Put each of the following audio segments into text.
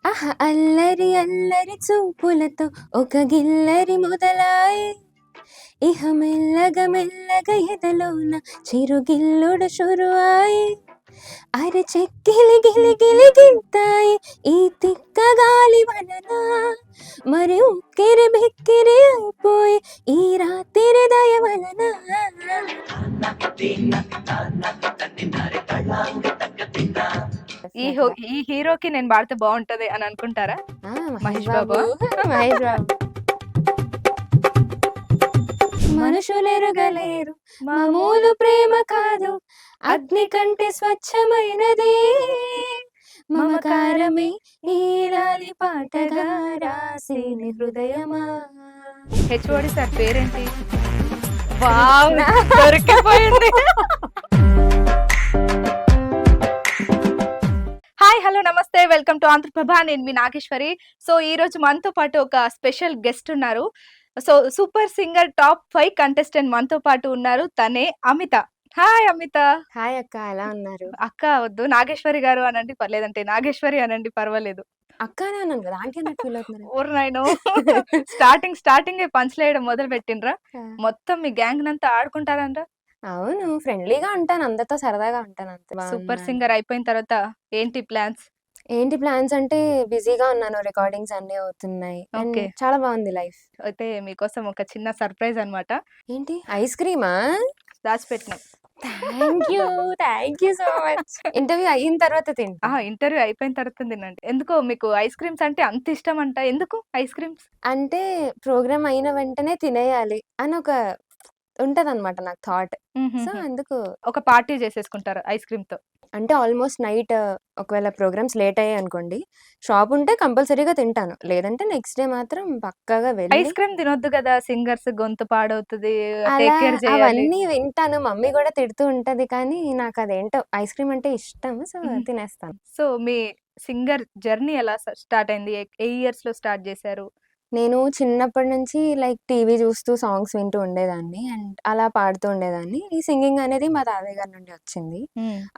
అల్లరి అల్లరి చూపులతో ఒక గిల్లరి మొదలాయి ఇహ మెల్లగ మెల్లగ ఎదలోన చిరుగిల్లుడు షురువాయి అరి చెక్కిలి గిలి గిలి గింతాయి ఈ తిక్క గాలి వలన మరి ఉక్కిరి బిక్కిరి అయిపోయి ఈ రాత్రి దయ వలన. ఈ హీరోకి నేను పాడితే బాగుంటది అని అనుకుంటారా? మహేష్ బాబు. మహేష్ బాబు. మనుషులెరుగలేరు మామూలు ప్రేమ కాదు, అగ్ని కంటే స్వచ్ఛమైనది మమకారమే ఈలాలి పాటగా రాసిని హృదయమా. హెచ్ఓడి సార్ పేరేంటి? వావ్, దొరికిపోయింది. హాయ్, హలో, నమస్తే, వెల్కమ్ టు ఆంధ్రప్రభ. నేను మీ నాగేశ్వరి. సో ఈ రోజు మనతో పాటు ఒక స్పెషల్ గెస్ట్ ఉన్నారు. So super singer top 5 contestant మనతో పాటు ఉన్నారు. తనే అమిత. హాయ్ అమిత. హాయ్ అక్క, ఎలా ఉన్నారు? అక్క వద్దు, నాగేశ్వరి గారు అనండి, లేదంటే నాగేశ్వరి అనండి, పర్వాలేదు. అక్కనే అన్నాను కదా, ఆంటీ అన్నట్టు ఫీల్ అవుతున్నారు. ఓర్ నాయనో, స్టార్టింగ్ పంచులు వేయడం మొదలు పెట్టిండ్రా? మొత్తం మీ గ్యాంగ్ నంతా ఆడుకుంటారంట. అవును, ఫ్రెండ్లీగా ఉంటాను, అందరితో సరదాగా ఉంటాను అంతే. సూపర్ సింగర్ అయిపోయిన తర్వాత ఏంటి ప్లాన్స్? ఏంటి ప్లాన్స్ అంటే, బిజీగా ఉన్నాను, రికార్డింగ్స్ అన్ని అవుతున్నాయి. ఓకే. చాలా బాగుంది లైఫ్. అయితే మీకోసం ఒక చిన్న సర్ప్రైజ్ అన్నమాట. ఏంటి, ఐస్ క్రీమా? దాచిపెట్టినాం. Thank you so much. Interview అయిన తర్వాత తింటా. ఇంటర్వ్యూ అయిపోయిన తర్వాత తినండి. ఎందుకో మీకు ఐస్ క్రీమ్స్ అంటే అంత ఇష్టం అంట. ఎందుకు ఐస్ క్రీమ్స్? అంటే ప్రోగ్రామ్ అయిన వెంటనే తినేయాలి అని ఒక ఉంటదన్నమాట నాకు థాట్. సో అందుకు ఒక పార్టీ చేసేసుకుంటారు ఐస్ క్రీమ్ తో. అంటే ఆల్మోస్ట్ నైట్ ఒకవేళ ప్రోగ్రామ్స్ లేట్ అయ్యాయి అనుకోండి, షాప్ ఉంటే కంపల్సరీగా తింటాను, లేదంటే నెక్స్ట్ డే మాత్రం పక్కాగా వెళ్ళి. ఐస్ క్రీమ్ తినొద్దు కదా, సింగర్స్ గొంతు పాడవుతుంది, అలా టేక్ కేర్ చేయాలి. అవన్నీ వింటాను, మమ్మీ కూడా తిడుతూ ఉంటది, కానీ నాకు అదేంటో ఐస్ క్రీమ్ అంటే ఇష్టం, సో తినేస్తాను. సో మీ సింగర్ జర్నీ ఎలా స్టార్ట్ అయింది? ఏ ఇయర్స్ లో స్టార్ట్ చేశారు? నేను చిన్నప్పటి నుంచి లైక్ టీవీ చూస్తూ సాంగ్స్ వింటూ ఉండేదాన్ని అండ్ అలా పాడుతూ ఉండేదాన్ని. ఈ సింగింగ్ అనేది మా తాతయ్య గారి నుండి వచ్చింది.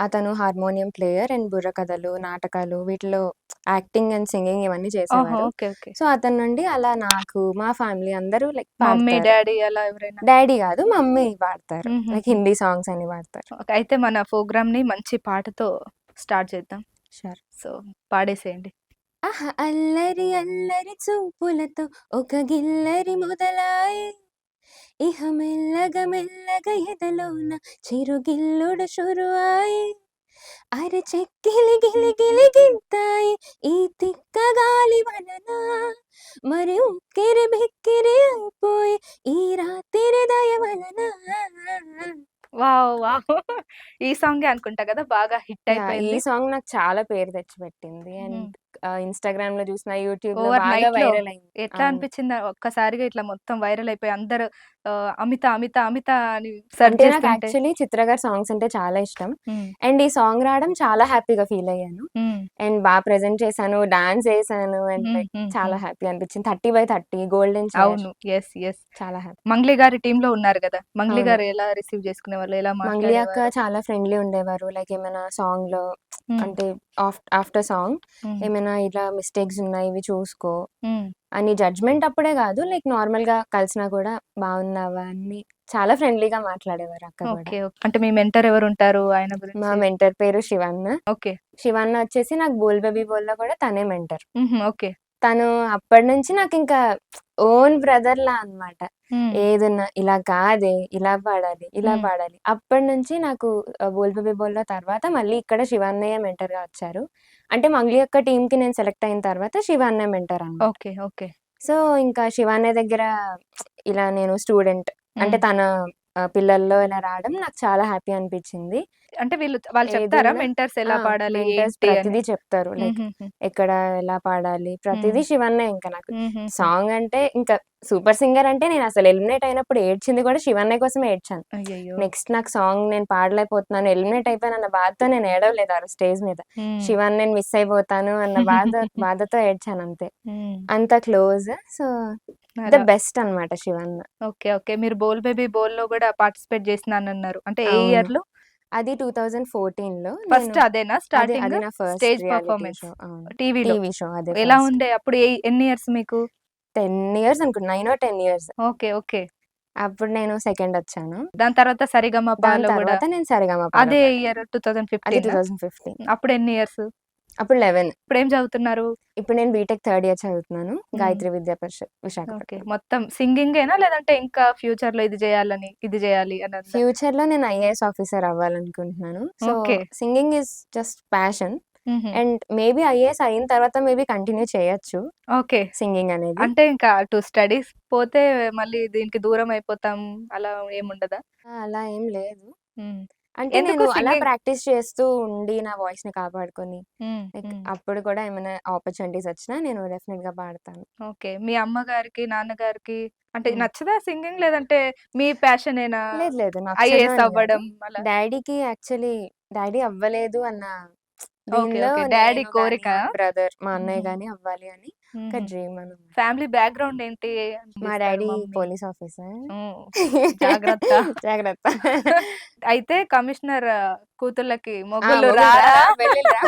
అతను హార్మోనియం ప్లేయర్ అండ్ బుర్రకథలు, నాటకాలు వీటిలో యాక్టింగ్ అండ్ సింగింగ్ ఇవన్నీ చేసేవారు. సో అతని నుండి అలా నాకు మా ఫ్యామిలీ అందరూ లైక్ మమ్మీ డాడీ అలా ఎవరైనా? డాడీ కాదు, మమ్మీ పాడతారు, లైక్ హిందీ సాంగ్స్ అని పాడతారు. అయితే మన ప్రోగ్రామ్ ని మంచి పాటతో స్టార్ట్ చేద్దాం. షూర్. సో పాడేసేయండి. అల్లరి అల్లరి చూపులతో ఒక గిల్లరి మొదలాయి ఇహ మెల్లగ మెల్లగ ఎదలోన చిరుగిల్లుడు షురువాయి అరి చెక్కిలి గిలి గిలి గింతాయి ఈ తిక్క గాలి వలన మరి ఉక్కిరి బిక్కిరి అయిపోయి ఈ రాత్రి దయ వలన. వావ్ వావ్, ఈ సాంగ్ అనుకుంటా కదా బాగా హిట్ అయిపోయింది. ఈ సాంగ్ నాకు చాలా పేరు తెచ్చిపెట్టింది అండ్ ఇన్స్టాగ్రామ్ లో చూసిన, యూట్యూబ్ లో ఓవర్ బాగా నైట్ లో వైరల్ అయింది. ఎట్లా అనిపించింది? ఒక్కసారిగా ఇట్లా మొత్తం వైరల్ అయిపోయి అందరు అమిత అమిత అమిత అని సెర్చ్ అంటే నాకు చేస్తుంటే. యాక్చువల్లీ చిత్ర గారి సాంగ్స్ అంటే చాలా ఇష్టం అండ్ ఈ సాంగ్ రావడం చాలా హ్యాపీగా ఫీల్ అయ్యాను అండ్ బాగా ప్రెజెంట్ చేశాను, డాన్స్ చేశాను అండ్ లైక్ చాలా హ్యాపీ అనిపించింది. 30/30 గోల్డెన్. అవును, ఎస్ ఎస్. చాలా హ్యాపీ. మంగ్లీ గారి టీమ్ లో ఉన్నారు కదా, మంగ్లీ గారు ఎలా రిసీవ్ చేసుకునే వాళ్ళు, ఎలా మంగ్లీ అక్క మాట్లాడేవారు? చాలా ఫ్రెండ్లీ ఉండేవారు. లైక్ ఏమైనా సాంగ్ లో అంటే ఆఫ్టర్ సాంగ్ ఏమైనా ఇలా మిస్టేక్స్ ఉన్నాయి ఇవి చూసుకో అని జడ్జ్మెంట్ అప్పుడే కాదు, లైక్ నార్మల్ గా కలిసినా కూడా బాగున్నావా అని చాలా ఫ్రెండ్లీగా మాట్లాడేవారు అక్క కూడా. ఓకే. అంటే మీ మెంటర్ ఎవరు ఉంటారు ఆయన గురించి? మా మెంటర్ పేరు శివన్న. ఓకే. శివన్న వచ్చేసి నాకు బోల్ బేబీ బోల్ లో కూడా తనే మెంటర్. ఓకే. తను అప్పటి నుంచి నాకు ఇంకా ఓన్ బ్రదర్ లా అన్నమాట. ఏదన్నా ఇలా కాదే, ఇలా పాడాలి, ఇలా పాడాలి. అప్పటి నుంచి నాకు బోల్ బేబీ బోల్ తర్వాత మళ్ళీ ఇక్కడ శివన్నయ్య మెంటర్ గా వచ్చారు. అంటే మంగ్లీ యొక్క టీమ్ కి నేను సెలెక్ట్ అయిన తర్వాత శివన్నయ్య మెంటర్ అన్నమాట. ఓకే. ఓకే. సో ఇంకా శివన్నయ్య దగ్గర ఇలా నేను స్టూడెంట్ అంటే తన పిల్లల్లో ఇలా రావడం నాకు చాలా హ్యాపీ అనిపించింది. అంటే వాళ్ళు చెప్తారా మెంటర్స్ ఎలా పాడాలి ఏంటి అని? ప్రతిదీ చెప్తారు, లైక్ ఎక్కడ ఎలా పాడాలి ప్రతిదీ శివన్నే. ఇంకా నాకు సాంగ్ అంటే ఇంకా సూపర్ సింగర్ అంటే నేను అసలు ఎలిమినేట్ అయినప్పుడు ఏడ్చింది కూడా శివన్నయ్య కోసం ఏడ్చాను. అయ్యయ్యో. నెక్స్ట్ నాకు సాంగ్ నేను పాడలేకపోతున్నాను, ఎలిమినేట్ అయిపోయాను అన్న బాధతో నేను ఏడవలేదు ఆ స్టేజ్ మీద. శివన్ నేను మిస్ అయిపోతాను అన్న బాధతో ఏడ్చాను అంతే. అంత క్లోజ్. సో ద బెస్ట్ అన్నమాట శివన్న. ఓకే. ఓకే. మీరు బోల్ బేబీ బోల్ లో కూడా పార్టిసిపేట్ చేసినానన్నారు, అంటే ఏ ఇయర్ లో? అది 2014లో ఫస్ట్ నేను అదేనా అది స్టార్టింగ్ అది నా first stage reality performance show. అవును. టీవీలో? టీవీ షో అదే ఎలా ఫస్ట్. ఉండే అప్పుడు? ఎన్ని ఇయర్స్ మీకు? 10 ఇయర్స్ అనుకుంటా. 9 ఆర్ 10 ఇయర్స్. ఓకే. ఓకే. అప్పుడు నేను సెకండ్ వచ్చాను. దాని తర్వాత దాని సరిగమపలో గూడా తర్వాత నేను సరిగమపలో అదే పాడాను. ఇయర్ అది 2015 2015. అప్పుడు ఎన్ని ఇయర్స్? అప్పుడు 11. ఇప్పుడేం చదువుతున్నారు? ఇప్పుడు నేను బీటెక్ థర్డ్ ఇయర్ చదువుతున్నాను. హ్మ్. గాయత్రి విద్యా పరిషత్ ఓకే. విశాఖపట్నం. మొత్తం సింగింగేనా? లేదంటే ఇంకా ఫ్యూచర్‌లో ఇది జేయాలని, ఇది జేయాలి అని ఉందా? ఫ్యూచర్‌లో నేను ఐఏఎస్ ఆఫీసర్ అవ్వాలనుకుంటున్నాను. So, okay. Singing is just passion. హుహు. అండ్ మేబీ ఐఏఎస్ అయిన తర్వాత మేబీ కంటిన్యూ చేయొచ్చు ఓకే. సింగింగ్ అనేది. అంటే ఇంకా అటు స్టడీస్ పోతే మళ్ళీ దీనికి దూరం అయిపోతాం అలా ఏముండదా? అలా ఏం లేదు. హ్మ్. అంటే ఎందుకు నేను అలా సింగింగ్? ప్రాక్టీస్ చేస్తూ ఉండి నా వాయిస్‌ని కాపాడుకొని హ్మ్. లైక్ హ్మ్. అప్పుడు కూడా ఏమైనా ఆపర్చునిటీస్ వచ్చినా నేను డెఫినిట్‌గా పాడతాను. ఓకే. మీ అమ్మగారికి, నాన్నగారికి అంటే హ్మ్. నచ్చదా సింగింగ్? లేదంటే మీ ప్యాషనేనా? లేదు లేదు. నచ్చదు ఐఏఎస్ అని గాదు. అవ్వడం అలా? డ్యాడీకి యాక్చువల్లీ డ్యాడీ అవ్వలేదు అన్న ఓకే. దీనిలో ఓకే. డ్యాడీ నేను గాని, కోరిక. మా బ్రదర్, మా అన్నయ్య హుహు. గాని అవ్వాలి అని ఒక హుహు. డ్రీమ్ అన్నమాట. ఫ్యామిలీ బ్యాక్‌గ్రౌండ్ ఏంటి మా అందిస్తారు డ్యాడీ మమ్మీ? Police officer. హ్మ్. జాగ్రత్త. జాగ్రత్త. అయితే కమిషనర్ కూతుళ్ళకి ఆ! మొగుళ్ళు మొగుళ్ళు రారా? రారా పెళ్ళిళ్ళు రా.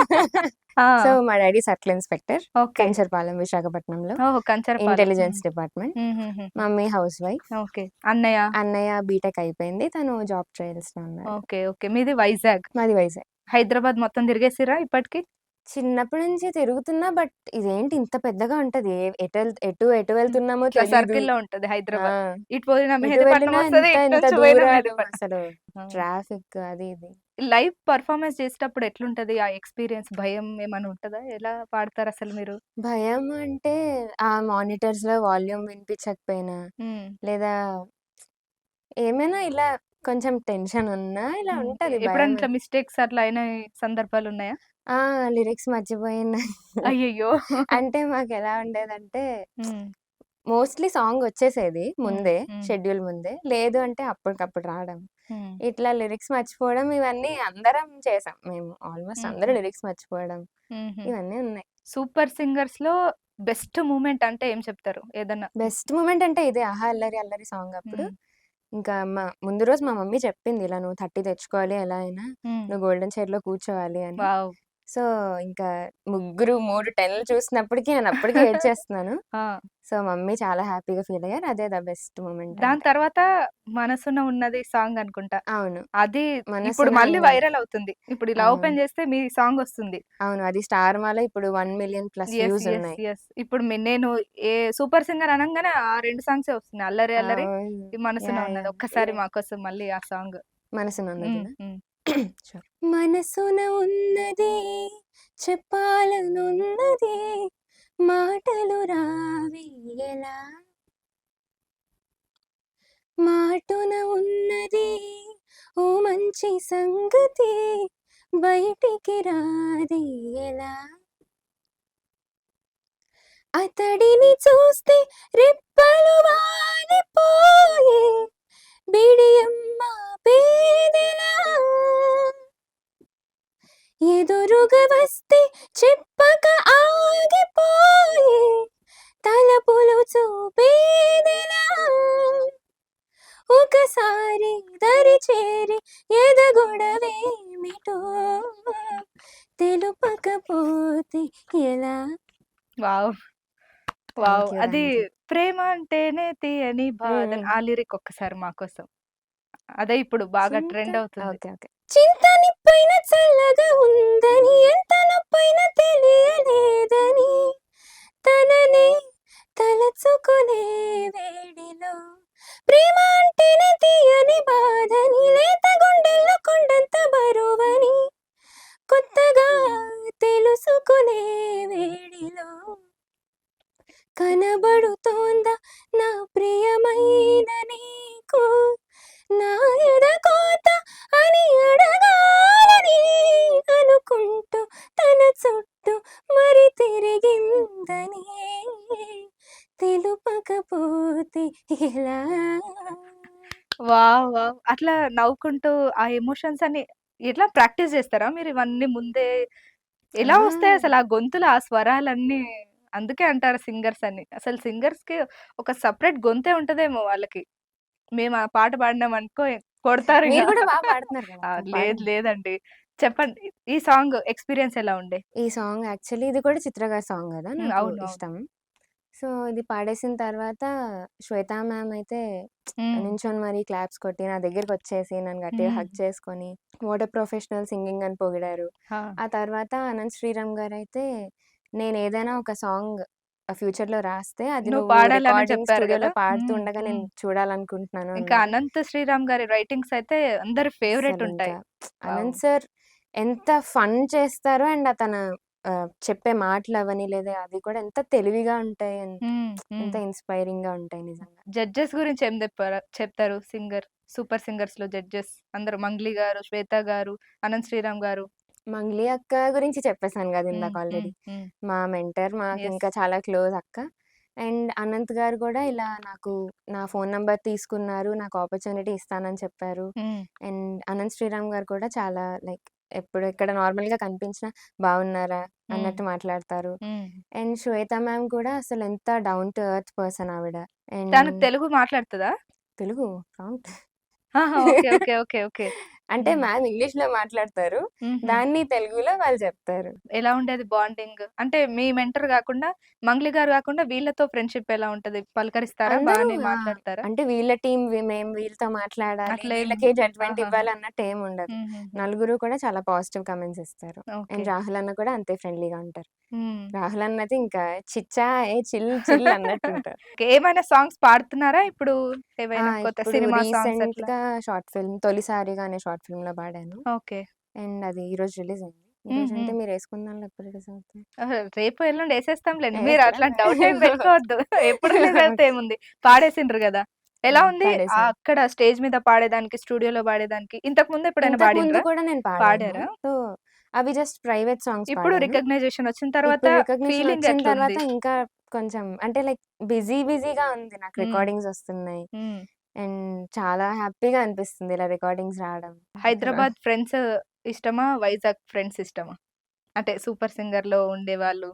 సో, ఆ! మా daddy circle inspector okay. Kancharapalem విశాఖపట్నంలో. ఓహ్! కంచరపాలెం. ఇంటెలిజెన్స్ హ్మ్. డిపార్ట్‌మెంట్. హుహుహుహు. Mummy house wife. ఓకే. అన్నయ్య? అన్నయ్య బీటెక్ అయిపోయింది. తను జాబ్ ట్రయల్స్‌లో ఉన్నాడు. ఓకే. ఓకే. మీది వైజాగ్. మాది వైజాగ్. హైదరాబాద్ మొత్తం తిరిగేసిర్రా ఇప్పటికి? చిన్నప్పటి నుంచి తిరుగుతున్నా బట్ ఇదేంటి ఇంత పెద్దగా ఉంటది. ఎటు హ్మ్. వెళ్తున్నామో ఇట్లా తెలీదు. సర్కిల్‌లో ఉంటది ఆ! హైదరాబాద్. ఇటు పోయినా ఎటు మెహదీపట్నం వెళ్ళినా వస్తది. ఇటు ఎంత నుంచి పోయినా దూరాలు మెహదీపట్నం. అసలు ఆ! ట్రాఫిక్ అది ఇది. లైవ్ పెర్ఫార్మన్స్ చేసేటప్పుడు ఎట్లుంటది? ఆ ఎక్స్‌పీరియన్స్ భయం ఏమన్నా ఉంటదా? ఎలా పాడతారసలు మీరు? భయం అంటే ఆ మానిటర్స్‌లో వాల్యూమ్ వినిపించకపోయినా హ్మ్. లేదా ఏమైనా ఇలా కొంచెం టెన్షన్ ఉన్నా ఇలా హ్మ్. ఉంటది ఎప్పుడైనా భయం ఇట్లా అని. మిస్టేక్స్ అట్లా అయిన సందర్భాలున్నాయా? ఆ! లిరిక్స్ మర్చిపోయిన. అయ్యయ్యో! అంటే మాకెలా ఉండేదంటే హ్మ్. మోస్ట్‌లీ సాంగ్ వచ్చేసేది హ్మ్. ముందే. హ్మ్. షెడ్యూల్ ముందే. లేదు అంటే అప్పటికప్పుడు రావడం. హ్మ్. ఇట్లా లిరిక్స్ మర్చిపోవడం ఇవన్నీ అందరం చేసాం మేము. ఆల్‌మోస్ట్ అందరూ హుహు. లిరిక్స్ మర్చిపోవడం హుహు. ఇవన్నీ ఉన్నాయి. సూపర్ సింగర్స్‌లో బెస్ట్ మూమెంట్ అంటే ఏం చెప్తారు? ఏదన్నా? బెస్ట్ మూమెంట్ అంటే ఇదే 'ఆహా అల్లరి అల్లరి' సాంగ్ అప్పుడు. హ్మ్. ఇంకా ముందు రోజు మా మమ్మీ చెప్పింది ఇలా "నువ్వు 30 తెచ్చుకోవాలి ఎలా అయినా. హ్మ్. నువ్వు గోల్డెన్ చైర్‌లో కూర్చోవాలి" అని. వావ్! సో, ఇంకా ముగ్గురు 3 10లు చూసినప్పటికి నేను అప్పటికే ఏడ్చేస్తున్నాను. ఆ! సో, మమ్మీ చాలా హ్యాపీగా ఫీల్ అయ్యారు. అదే ద బెస్ట్ మూమెంట్ దాని అంటే. తర్వాత 'మనసున ఉన్నది' సాంగ్ అనుకుంటా. అవును. అది ఇప్పుడు 'మనసున మళ్ళీ ఉన్నది.' వైరల్ అవుతుంది. ఇప్పుడు ఇలా అవును. ఓపెన్ చేస్తే మీ సాంగ్ వస్తుంది. అవును. అది స్టార్ మాలో ఇప్పుడు 1,000,000 ప్లస్ యెస్. Views yes. ఉన్నాయి. యెస్. ఇప్పుడు నేను ఏ సూపర్ సింగర్ అనంగానే ఆ 2 సాంగ్సే వస్తున్నాయి. 'అల్లరి అల్లరి', అవును. ఈ 'మనసున యాహ్! ఉన్నది.' యాహ్! ఒక్కసారి యాహ్! మా కోసం మళ్ళీ ఆ సాంగ్. హ్మ్. మనసునున్నదినా? హ్మ్. షూర్. మనసున ఉన్నది చెప్పాలనున్నది మాటలు రావేయలా మాటున ఉన్నది ఓ మంచి సంగతి బయటికి రాదేయలా అతడిని చూస్తే రెప్పలు వాలిపోయే బిడియమ్మ పేదెలా ఎదురుగా వస్తే చెప్పక ఆగిపోయే తలపులు చూపేదెలా ఒకసారి దరి చేరి ఎదగొడవేమిటో తెలుపకపోతే ఎలా. వావ్! వావ్! Thank you. అది థ్యాంక్ యూ. 'ప్రేమ అంటేనే తీయని బాధన' ఆ లిరిక్ ఒక్కసారి మా కోసం. అదే ఇప్పుడు బాగా చింత ట్రెండ్ అవుతుంది. ఓకే. ఓకే. చింత నిప్పైన చల్లగా ఉందని ఎంత నొప్పైనా తెలియలేదని తననే తలచుకునే వేడిలో ప్రేమ అంటేనే తీయని బాధని లేత గుండెల్లో కొండంత బరువని కొత్తగా తెలుసుకునే వేడిలో కనబడుతోందా నా ప్రియమైన నీకు నా ఎదకోత అని అడగాలని అనుకుంటూ తన చుట్టూ మరి తిరిగిందని తెలుపకపోతే ఎలా. వావ్! వావ్! అట్లా నవ్వుకుంటూ ఆ ఎమోషన్స్ అన్ని ఎట్లా ప్రాక్టీస్ చేస్తారా మీరు ఇవన్నీ ముందే? ఎలా వస్తాయి ఆ! అసలు ఆ గొంతులో ఆ స్వరాలన్నీ? అందుకే అంటారు సింగర్స్ అని. అసలు సింగర్స్‌కి ఒక సెపరేట్ గొంతే ఉంటదేమో వాళ్ళకి. మేము ఆ పాట పాడినామనుకో కొడతారు మీరు ఇంకా. కూడా బాగా పాడుతున్నారు కదా అక్క, లేదు పాడండి. లేదండి. చెప్పండి. ఈ సాంగ్ ఎక్స్పీరియన్స్ ఎలా ఉండే? ఈ సాంగ్ యాక్చువల్లీ ఇది కూడా చిత్ర గారి సాంగ్ కదా, నాకు అవును అవును. ఇష్టం. సో ఇది పాడేసిన తర్వాత శ్వేత మ్యామ్ అయితే ఉమ్, నించొని మరి క్లాప్స్ కొట్టి నా దగ్గరికి వచ్చేసి నన్ను గట్టిగా ఉమ్, హగ్ చేసుకొని వాట్ ఎ ప్రొఫెషనల్ సింగింగ్ అని పొగిడారు. హా, ఆ తర్వాత అనంత్ శ్రీరామ్ గారు అయితే నేను ఏదైనా ఒక సాంగ్ ఫ్యూచర్లో రాస్తే అది నువ్వు నువ్వు పాడాలని రికార్డింగ్ చెప్పారు స్టూడియోలో కదా. పాడుతూ ఉండగా నేను చూడాలనుకుంటున్నాను ఇంకా అన్నారు. అనంత శ్రీరామ్ గారి రైటింగ్స్ అయితే అందరి ఫేవరెట్ అసలు ఇంకా ఉంటాయి. వావ్. అనంత్ సార్ ఎంత ఫన్ చేస్తారో అండ్ అతను చెప్పే మాటలు అవని లేదా అది కూడా ఎంత తెలివిగా ఉంటాయి and ఎంత ఇన్స్పైరింగ్ గా ఉంటాయి నిజంగా. జడ్జెస్ గురించి ఏం చెప్తారు? సూపర్ సింగర్స్ లో జడ్జెస్ అందరూ మంగ్లీ గారు, శ్వేత గారు, అనంత్ శ్రీరామ్ గారు. మంగ్లీ అక్క గురించి చెప్పేసాను కదా ఇందాక హ్మ్. ఆల్రెడీ. హ్మ్. మా మెంటర్, మాకు యెస్. ఇంకా చాలా క్లోజ్ అక్క. అండ్ అనంత్ గారు కూడా ఇలా నాకు నా ఫోన్ నంబర్ తీసుకున్నారు, నాకు ఆపర్చునిటీ ఇస్తానని చెప్పారు. హ్మ్. అండ్ అనంత్ శ్రీరామ్ గారు కూడా చాలా లైక్ ఎప్పుడు ఎక్కడ నార్మల్గా కనిపించినా బాగున్నారా హ్మ్. అన్నట్టు మాట్లాడతారు. హ్మ్. అండ్ శ్వేత మ్యామ్ కూడా అసలు ఎంత డౌన్ టు ఎర్త్ పర్సన్ ఆవిడ. అండ్ తను తెలుగు మాట్లాడుతదా? తెలుగు ప్రాంప్ట్ ఆహా! ఓకే. ఓకే. ఓకే. ఓకే. అంటే హ్మ్. మ్యామ్ ఇంగ్లీష్‌లో మాట్లాడతారు. హుహు. దాన్ని తెలుగులో వాళ్ళు చెప్తారు. ఎలా ఉండేది బాండింగ్? అంటే మీ మెంటర్ గాకుండా, మంగ్లీ గారు గాకుండా వీళ్ళతో ఫ్రెండ్‌షిప్ ఎలా ఉంటది? పలకరిస్తారా? అందరూ బానే మాట్లాడతారా? అంటే వీళ్ళ టీమ్ మేము వీళ్ళతో మాట్లాడాలి, అట్లేం వీళ్ళకే జడ్జ్‌మెంట్ ఆహాహా! ఇవ్వాలి అన్నట్టు ఏమి ఉండదు. హుహుహు. నలుగురు కూడా చాలా పాజిటివ్ కామెంట్స్ ఇస్తారు. ఓకే. అండ్ రాహుల్ అన్న కూడా అంతే ఫ్రెండ్లీగా ఉంటారు. హ్మ్. రాహుల్ అన్నది ఇంకా చిచ్చా ఏ చిల్ చిల్ అన్నట్టుంటారు. ఓకే. ఏమైనా సాంగ్స్ పాడుతున్నారా ఇప్పుడు? ఆ! ఏవైనా కొత్త ఇప్పుడు సినిమా సాంగ్స్ అట్లా? రీసెంట్‌గా షార్ట్ ఫిల్మ్ 'తొలిసారిగా' అనే షార్ట్ ఫిల్మ్‌లో పాడాను. ఓకే. అండ్ అది ఈరోజు రిలీజ్ అయింది. హ్మ్. ఈరోజు అంటే హ్మ్. మీరేసుకుందాంలో ఎప్పుడు రిలీజ్ అవుతాయి? రేపు ఎల్లుండి ఏసేస్తాంలేండి. మీరు ఏస్తారా? అట్లాంటి డౌటేం పెట్టుకోవద్దు. ఎప్పుడు రిలీజ్ అయితే ఏముంది. పాడేసిండ్రు గదా! ఎలా ఉంది? పాడేసాను. అక్కడ స్టేజ్ మీద పాడేదానికి, స్టూడియోలో పాడేదానికి ఇంతకు ముందు ఎప్పుడైనా ఇంతకు ముందు పాడిండ్రా? కూడా నేను పాడాను. పాడారా? సో, అవి జస్ట్ ప్రైవేట్ సాంగ్స్ ఇప్పుడు పాడాను. రికగ్నైజేషన్ వచ్చిన తర్వాత ఇప్పుడు రికగ్నిషన్ ఫీలింగ్ వచ్చిన తర్వాత ఎట్లుంది? ఇంకా కొంచెం అంటే లైక్ బిజీగా ఉంది. నాకు హ్మ్. రికార్డింగ్స్ వస్తున్నాయి. హ్మ్. అండ్ చాలా హ్యాపీగా అనిపిస్తుంది ఇలా రికార్డింగ్స్ రావడం. ర హైదరాబాద్ ఫ్రెండ్స్ ఇష్టమా? వైజాగ్ ఫ్రెండ్స్ ఇష్టమా? అంటే సూపర్ సింగర్‌లో ఉండేవాళ్ళు.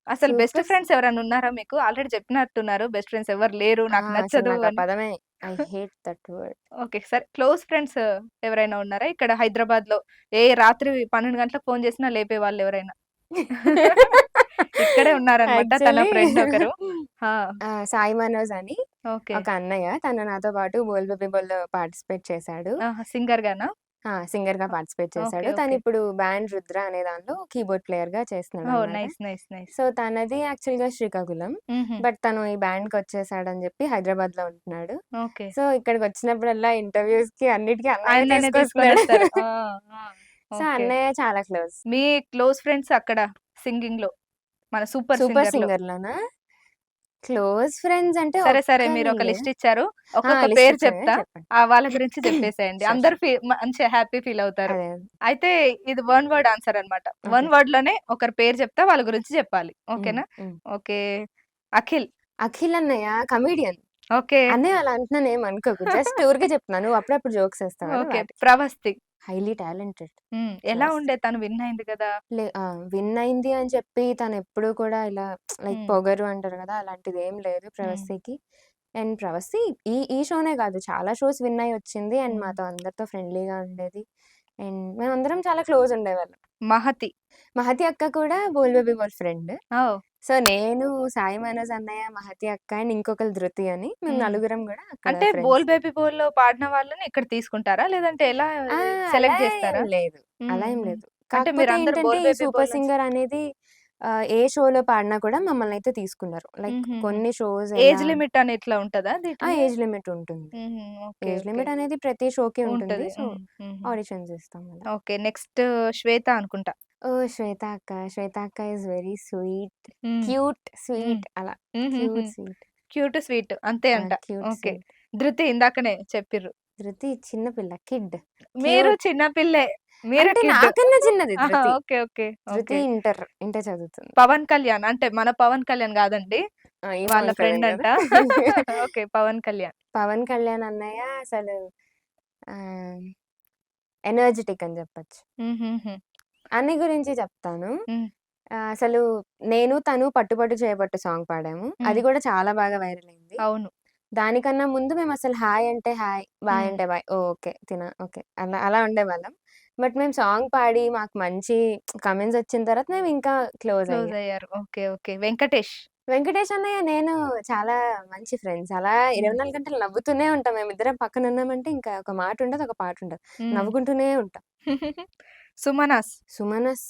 అసలు బెస్ట్ సూపర్ స్ ఫ్రెండ్స్ ఎవరైనా ఉన్నారా మీకు? ఆల్రెడీ చెప్పినట్టున్నారు. బెస్ట్ ఫ్రెండ్స్ ఎవరు లేరు. ఆ! నాకు అసలు నచ్చదు నాకు ఆ అని. పదమే I hate that word. Okay. సరే. క్లోజ్ ఫ్రెండ్స్ ఎవరైనా ఉన్నారా? ఇక్కడ హైదరాబాద్‌లో రాత్రి 12 గంటలకు ఫోను చేసినా లేపేవాళ్ళు ఎవరైనా? ఇక్కడే ఉన్నారనమాట తన యాక్చువల్లీ ఫ్రెండ్ ఒకరు. ఆ! సాయి మనోజ్ అని ఓకే. ఒక అన్నయ్య. తను నాతో పాటు 'బోల్ బేబీ బోల్'లో పార్టిసిపేట్ చేశాడు. ఆహా! సింగర్‌గానా? సింగర్‌గా పార్టిసిపేట్ ఓకే. చేశాడు. ఓకే. తనిప్పుడు బ్యాండ్ 'రుద్ర' అనే దాంట్లో కీబోర్డ్ ప్లేయర్‌గా ఓహ్! చేస్తున్నాడనమాట. నైస్. నైస్. నైస్. సో, తనది యాక్చువల్‌గా శ్రీకాకుళం. హుహు. బట్ తను ఈ బ్యాండ్‌కొచ్చేసాడని జెప్పి హైదరాబాద్‌లో ఉంటున్నాడు. ఓకే. సో, ఇక్కడికొచ్చినప్పుడల్లా ఇంటర్‌వ్యూస్‌కి అన్నిటికి అన్నయ్య ఆయననే తీసుకొస్తున్నాడు. తీసుకొనొస్తారు. ఆ! ఆ! So, okay. అన్నయ్య చాలా క్లోజ్. మీ క్లోజ్ ఫ్రెండ్స్ అక్కడ సింగింగ్‌లో మన 'సూపర్ 'సూపర్ సింగర్‌లో'. సింగర్‌లోనా? క్లోజ్ ఫ్రెండ్స్ అంటే సరే, సరే. ఒక్కని మీరొక లేదు. లిస్ట్ ఇచ్చారు. ఒక్కొక్క లిస్ట్ పేరు ఇచ్చాను కదా! చెప్తా. చెప్పండి. వాళ్ళ గురించి చెప్పేసేయండి. షూర్. అందరూ షూర్. మంచిగా హ్యాపీ ఫీల్ అవుతారు. అదే. అయితే ఇది వన్ వర్డ్ ఆన్సర్ అన్నమాట. ఓకే. వన్ వర్డ్‌లోనే ఒకరి పేరు చెప్తా. వాళ్ళ గురించి చెప్పాలి. హ్మ్. ఓకేనా? హ్మ్. ఓకే. అఖిల్. అఖిల్ అన్నయ్య కమెడియన్. ఓకే. అన్నయ్య అలా అంటున్నాను ఏమనుకోకు. జస్ట్ ఊరికే చెప్తున్నాను. నువ్వు అప్పుడప్పుడు జోక్స్ ఏస్తావు కదా! ఓకే. వాటికి. ప్రవస్తి. Highly talented. ఎలా ప్రవస్. ఉండే తను విన్ అయింది కదా! విన్ అయింది అని చెప్పి తనెప్పుడూ కూడా ఇలా లైక్ హ్మ్. పొగరు అంటారు కదా! అలాంటిదేం లేదు హ్మ్. ప్రవస్తికి. అండ్ ప్రవస్తి ఈ ఈ షోనే కాదు చాలా షోస్ విన్ అయ్యి వచ్చింది. అండ్ హ్మ్. మాతో అందరితో ఫ్రెండ్లీగా ఉండేది. అండ్ మేమందరం చాలా క్లోజ్ ఉండేవాళ్ళం. మహతి. మహతి అక్క కూడా 'బోల్ బేబీ బోల్' ఫ్రెండ్. ఓహ్! సో, నేను, సాయి మనోజ్ అన్నయ్య, మహతి అక్క అండ్ ఇంకొకళ్ళు ధృతి అని మేము హ్మ్. నలుగురం గూడా అక్కడ అంటే ఫ్రెండ్స్. 'బోల్ బేబీ బోల్'లో పాడిన వాళ్ళని ఇక్కడ తీసుకుంటారా? లేదంటే ఎలా ఆ! అలా సెలెక్ట్ ఏం జేస్తారా? లేదు. హ్మ్. అలా ఏం హ్మ్. లేదు. అంటే కాకపోతే మీరందరూ ఏంటంటే 'బోల్ ఈ బేబీ 'సూపర్ బోల్' నుంచి సింగర్' అనేది ఏ షోలో పాడినా కూడా మమ్మల్నయితే తీసుకున్నారు. లైక్ హుహుహు. కొన్ని షోస్ ఎలా ఏజ్ లిమిట్ అని ఇట్లా ఉంటదా ఆ! దీటికి? ఏజ్ లిమిట్ ఉంటుంది. హుహు. ఓకే. Age okay. లిమిట్ అనేది ప్రతి షోకి ఉంటుంది. ఉంటది. సో, హ్మ్. హుహు. ఆడిషన్స్ ఇస్తాం అలా. ఓకే. నెక్స్ట్ 'శ్వేత' అనుకుంటా. ఓహ్! శ్వేత అక్క. శ్వేత అక్క ఈస్ వెరీ స్వీట్. హ్మ్. క్యూట్, హ్మ్. స్వీట్ అలా. హుహుహు. Cute, sweet. క్యూట్, స్వీట్ అంతే అంట. Cute, okay. స్వీట్. 'ధృతి' ఇందాకనే చెప్పిర్రు. ధృతి చిన్న పిల్ల. కిడ్. మీరు క్యూట్. చిన్న పిల్లే. మీరు అంటే కిడ్. నాకన్నా చిన్నది ఆహా! ధృతి. ఓకే. ఓకే. ధృతి ఓకే. ఇంటర్ చదువుతుంది. 'పవన్ కళ్యాణ్' అంటే మన 'పవన్ కళ్యాణ్' గాదండి. ఈ వాళ్ళ పవన్ ఫ్రెండ్ కళ్యాణ్ అంట. గదా! ఓకే. 'పవన్ కళ్యాణ్.' పవన్ కళ్యాణ్ అన్నయ్య అసలు ఆహ్, ఎనర్జిటిక్ అని జెప్పొచ్చు. హుహుహు. అన్నయ్య గురించి చెప్తాను. హ్మ్. అసలు నేను తను 'పట్టు పట్టు చేయబట్టు' సాంగ్ పాడాము. హ్మ్. అది గూడా చాలా బాగా వైరల్ అయింది. అవును. దానికన్నా ముందు మేమసలు హాయ్ అంటే హాయ్, బాయ్ హ్మ్. అంటే బాయ్. ఓకే. ఓకే. అలా ఉండేవాళ్ళం. బట్ మేము సాంగ్ పాడి మాకు మంచి కామెంట్స్ వచ్చిన తర్వాత మేమింకా క్లోజ్ క్లోజ్ అయ్యాం. అయ్యారు. ఓకే. ఓకే. వెంకటేష్. వెంకటేష్ అన్నయ్య, నేను చాలా మంచి ఫ్రెండ్స్. అలా హ్మ్. 24 గంటలు నవ్వుతూనే ఉంటాం. మేమిద్దరం పక్కనున్నామంటే ఇంకా ఒక మాటుండదు, ఒక పాటుండదు. హ్మ్. నవ్వుకుంటూనే ఉంటాం. సుమనస్. సుమనస్